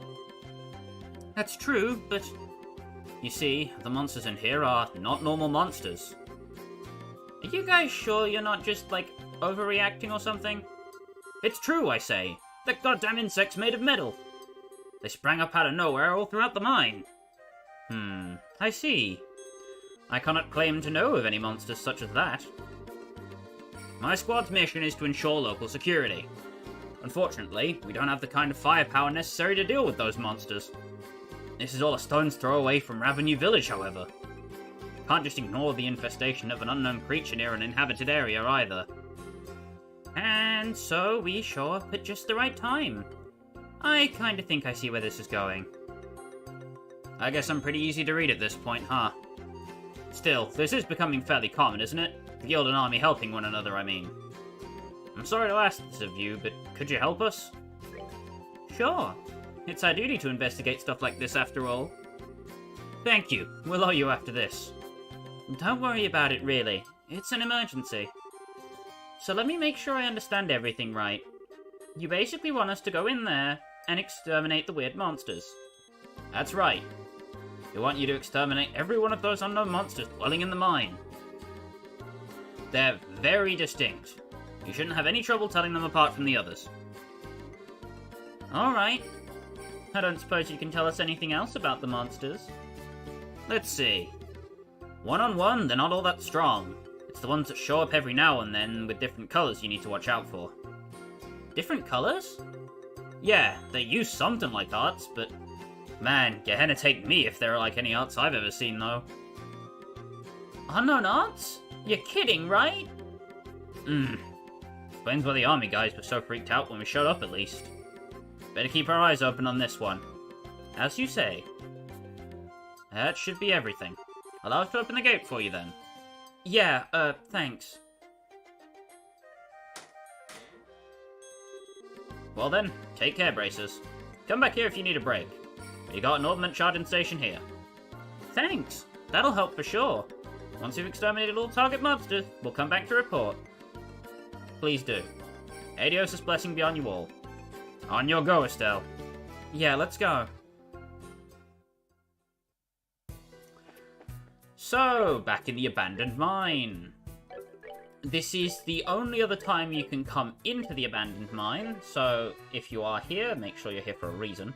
That's true, but you see, the monsters in here are not normal monsters. Are you guys sure you're not just, like, overreacting or something? It's true, I say. They're goddamn insects made of metal. They sprang up out of nowhere all throughout the mine. I see. I cannot claim to know of any monsters such as that. My squad's mission is to ensure local security. Unfortunately, we don't have the kind of firepower necessary to deal with those monsters. This is all a stone's throw away from Ravenue Village, however. Can't just ignore the infestation of an unknown creature near an inhabited area, either. And so we show up at just the right time. I kinda think I see where this is going. I guess I'm pretty easy to read at this point, huh? Still, this is becoming fairly common, isn't it? The guild and army helping one another, I mean. I'm sorry to ask this of you, but could you help us? Sure. It's our duty to investigate stuff like this, after all. Thank you. We'll owe you after this. Don't worry about it, really. It's an emergency. So let me make sure I understand everything right. You basically want us to go in there and exterminate the weird monsters. That's right. We want you to exterminate every one of those unknown monsters dwelling in the mine. They're very distinct. You shouldn't have any trouble telling them apart from the others. Alright. I don't suppose you can tell us anything else about the monsters? Let's see. One-on-one, they're not all that strong. It's the ones that show up every now and then with different colours you need to watch out for. Different colours? Yeah, they use something like arts, but... Man, Gehenna take me if they're like any arts I've ever seen, though. Unknown arts? You're kidding, right? Explains why the army guys were so freaked out when we showed up, at least. Better keep our eyes open on this one. As you say. That should be everything. Allow us to open the gate for you, then. Yeah, thanks. Well then, take care, Bracers. Come back here if you need a break. We got an augment charging station here. Thanks. That'll help for sure. Once you've exterminated all target monsters, we'll come back to report. Please do. Adios' blessing be on you all. On your go, Estelle. Yeah, let's go. So, back in the abandoned mine. This is the only other time you can come into the abandoned mine, so if you are here, make sure you're here for a reason.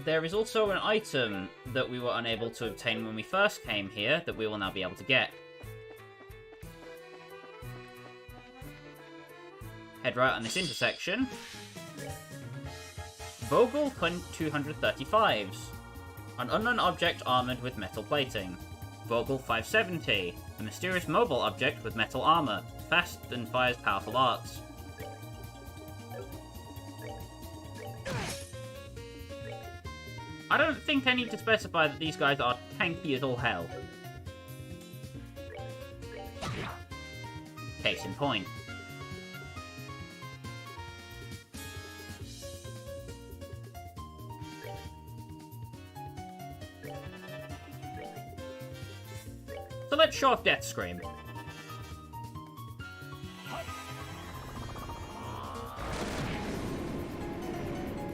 There is also an item that we were unable to obtain when we first came here that we will now be able to get. Head right on this intersection. Vogel 235s. An unknown object armoured with metal plating. Vogel 570. A mysterious mobile object with metal armour. Fast and fires powerful arts. I don't think I need to specify that these guys are tanky as all hell. Case in point. So let's show off Death Scream.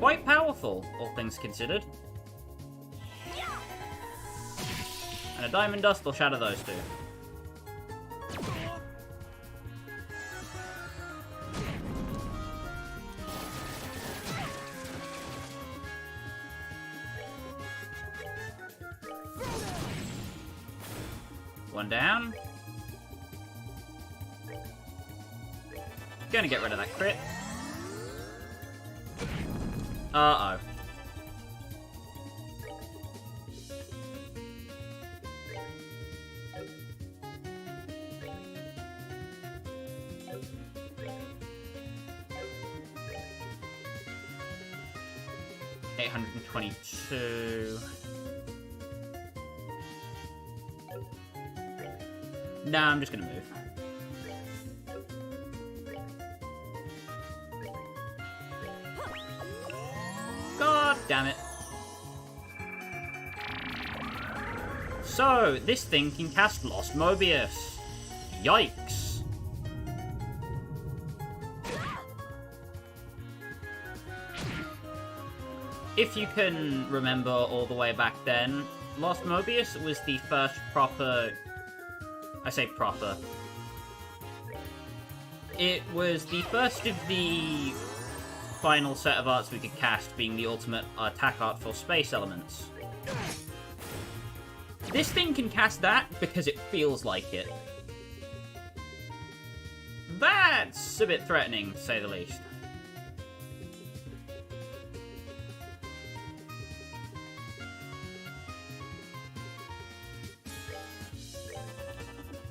Quite powerful, all things considered. And a Diamond Dust will shatter those two. One down. Gonna get rid of that crit. Uh-oh. $822. Nah, I'm just gonna move. God damn it. So, this thing can cast Lost Mobius. Yikes. If you can remember all the way back then, Lost Mobius was the first proper... I say proper. It was the first of the final set of arts we could cast, being the ultimate attack art for space elements. This thing can cast that because it feels like it. That's a bit threatening, to say the least.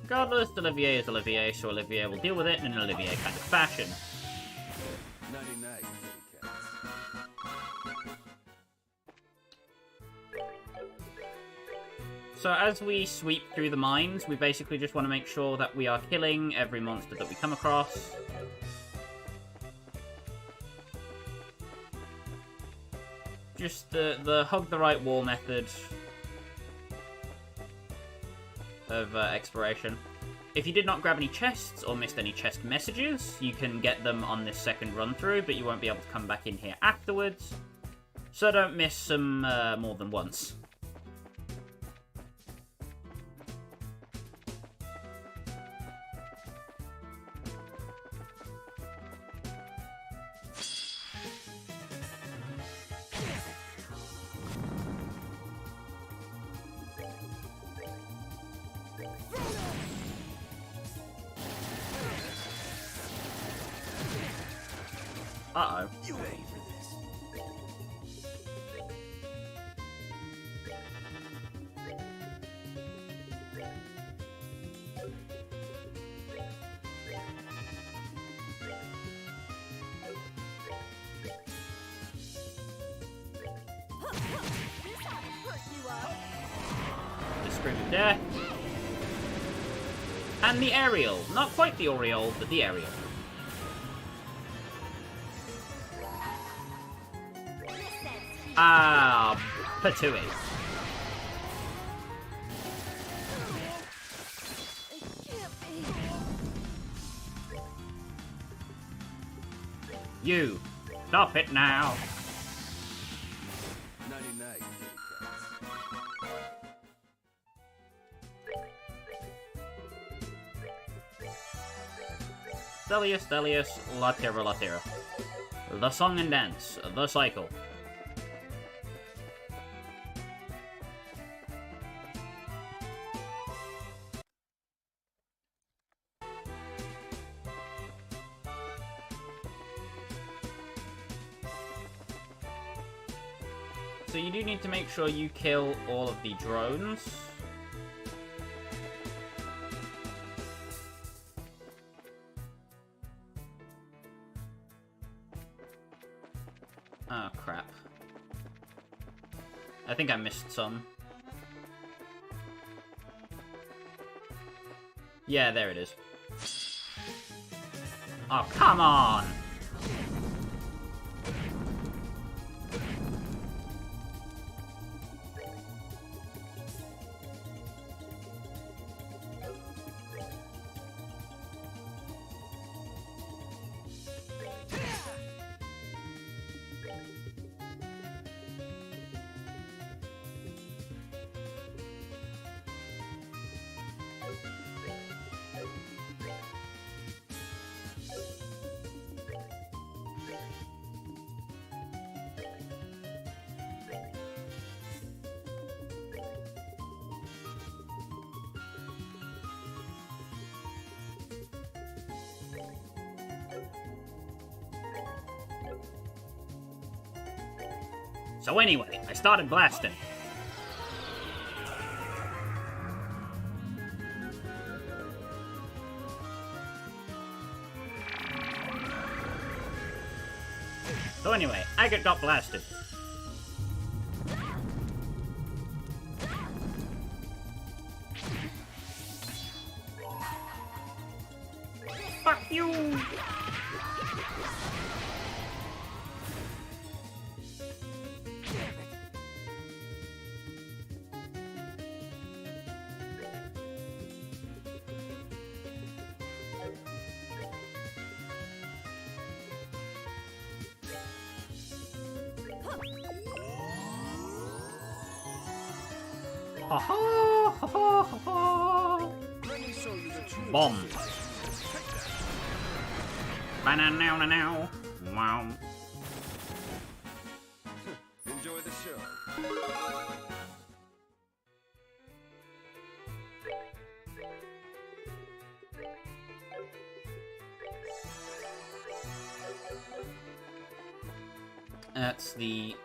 Regardless, Olivier is Olivier, so Olivier will deal with it in an Olivier kind of fashion. 99. So as we sweep through the mines, we basically just want to make sure that we are killing every monster that we come across. Just the hug the right wall method of exploration. If you did not grab any chests or missed any chest messages, you can get them on this second run through, but you won't be able to come back in here afterwards. So don't miss them more than once. Uh-oh. You ready for this? This ought to perk you up. The Scream of Death. And the Aerial. Not quite the Oriole, but the Aerial. Ah, Patui. It can't be. You. Stop it now. 99 kitty cats. Delius, Delius, Latera, Latera. The Song and Dance, The Cycle. So you do need to make sure you kill all of the drones. Oh, crap. I think I missed some. Yeah, there it is. Oh, come on! So anyway, I started blasting. So anyway, Agate got blasted. Fuck you! Ha ha ha ha ha ha! Let me show you the truth. Bomb! Ba-na-now-na-now! Wow. Enjoy the show. That's the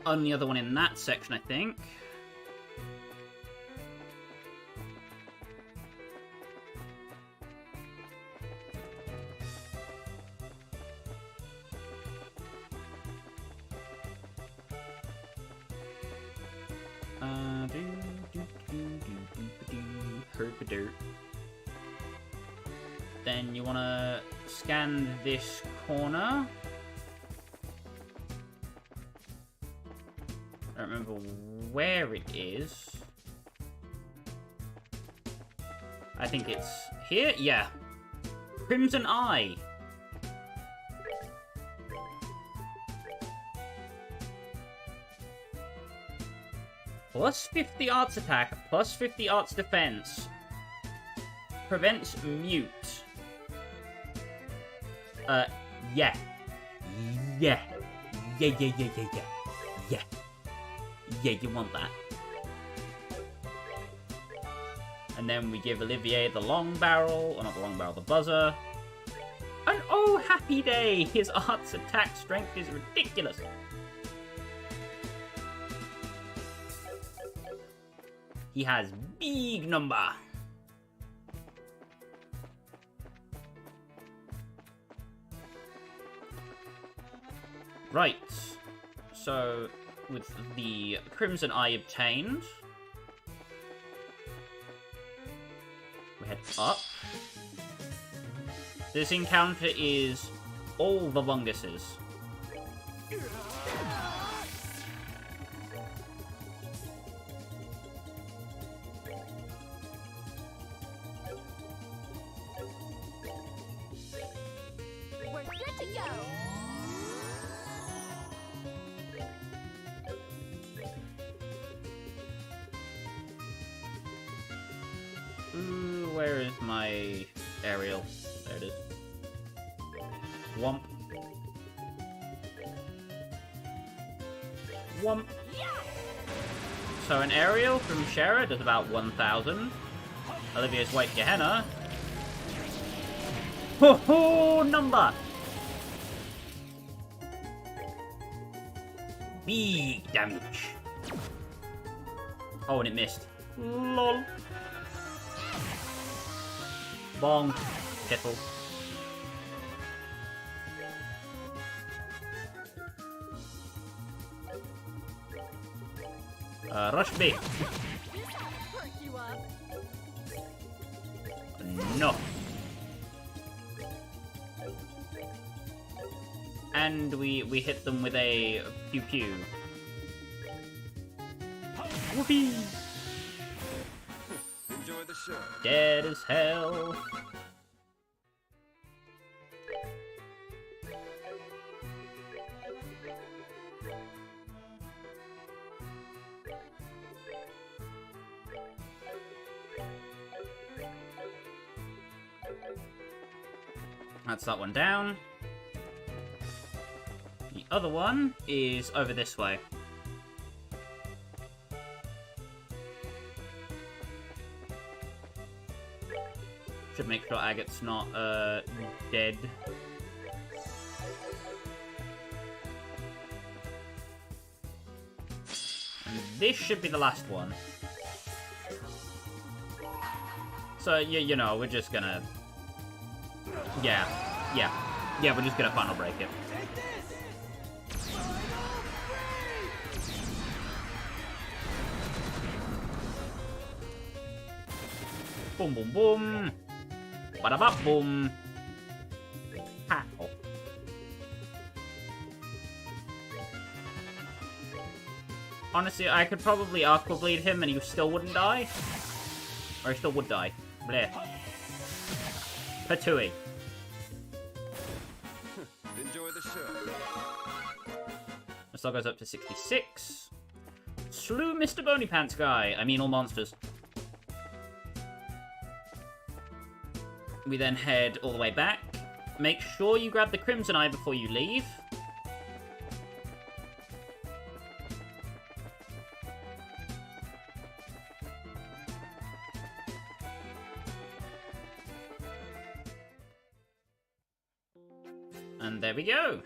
only other one in that section, I think. Herpader. Then you want to scan this corner. I don't remember where it is. I think it's here? Yeah. Crimson Eye. Plus 50 arts attack, plus 50 arts defense. Prevents mute. Yeah. Yeah. Yeah, yeah, yeah, yeah, yeah. Yeah. Yeah, you want that. And then we give Olivier the long barrel, or not the long barrel, the buzzer. And oh, happy day! His arts attack strength is ridiculous. He has big number. Right. So, with the Crimson Eye obtained, we head up. This encounter is all the funguses. We're good to go. Ooh, where is my aerial? There it is. Womp. Womp. So an aerial from Shara does about 1,000. Olivier's White Gehenna. Ho ho! Number! Big damage. Oh, and it missed. Lol. Bong. Piffle. Rush B. This ought to perk you up. No. And we hit them with a pew pew. Whoopee! Enjoy the show. Dead as hell. That's that one down. The other one is over this way. Should make sure Agate's not, dead. And this should be the last one. So, you know, we're just gonna... Yeah, we're just gonna final break it. Boom, boom, boom. Bada bop, boom. Pow. Honestly, I could probably Aqua Bleed him and he still wouldn't die. Or he still would die. Bleh. Patooey. Enjoy the show. The still goes up to 66. Slew Mr. Bony Pants guy. I mean all monsters. We then head all the way back. Make sure you grab the Crimson Eye before you leave. And there we go.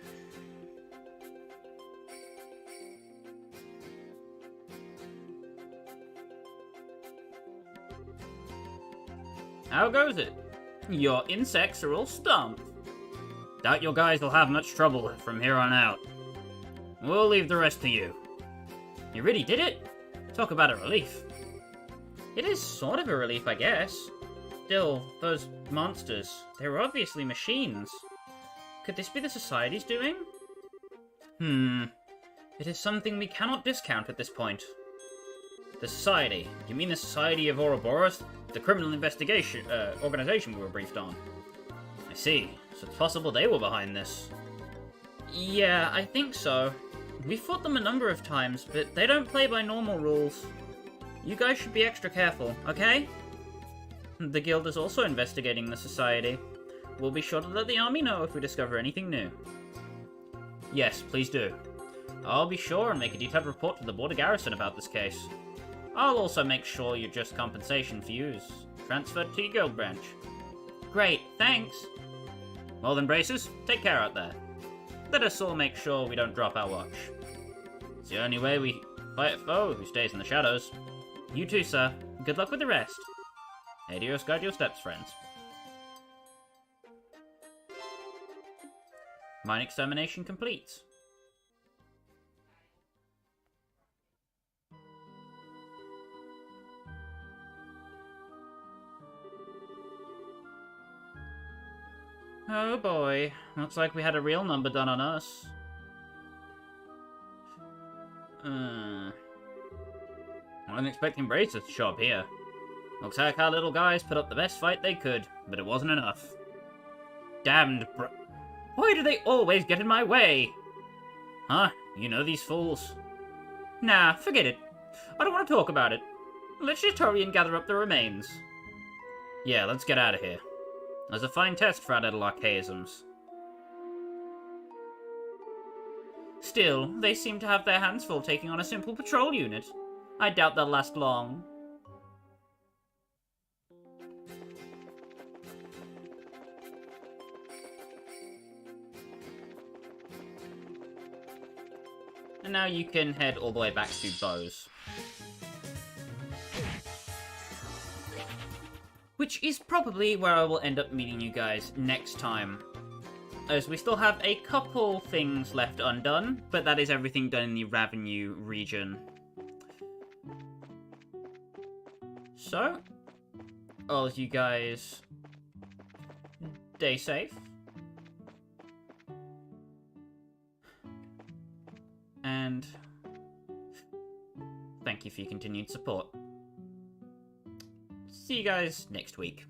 How goes it? Your insects are all stumped. Doubt your guys will have much trouble from here on out. We'll leave the rest to you. You really did it? Talk about a relief. It is sort of a relief, I guess. Still, those monsters, they're obviously machines. Could this be the Society's doing? It is something we cannot discount at this point. The Society? You mean the Society of Ouroboros? The criminal investigation organization we were briefed on? I see. So it's possible they were behind this. Yeah, I think so. We've fought them a number of times, but they don't play by normal rules. You guys should be extra careful, okay? The Guild is also investigating the Society. We'll be sure to let the army know if we discover anything new. Yes, please do. I'll be sure and make a detailed report to the Border Garrison about this case. I'll also make sure your just compensation for you is transferred to your guild branch. Great, thanks! Well then, Braces, take care out there. Let us all make sure we don't drop our watch. It's the only way we fight a foe who stays in the shadows. You too, sir. Good luck with the rest. Adios, guide your steps, friends. Mine extermination complete. Oh boy, looks like we had a real number done on us. I wasn't expecting Braces to show up here. Looks like our little guys put up the best fight they could, but it wasn't enough. Damned Why do they always get in my way? Huh? You know these fools. Nah, forget it. I don't want to talk about it. Let's just hurry and gather up the remains. Yeah, let's get out of here. There's a fine test for our little archaisms. Still, they seem to have their hands full taking on a simple patrol unit. I doubt they'll last long. And now you can head all the way back to Bose. Which is probably where I will end up meeting you guys next time. As we still have a couple things left undone, but that is everything done in the Ravenue region. So, all of you guys, stay safe. And thank you for your continued support. See you guys next week.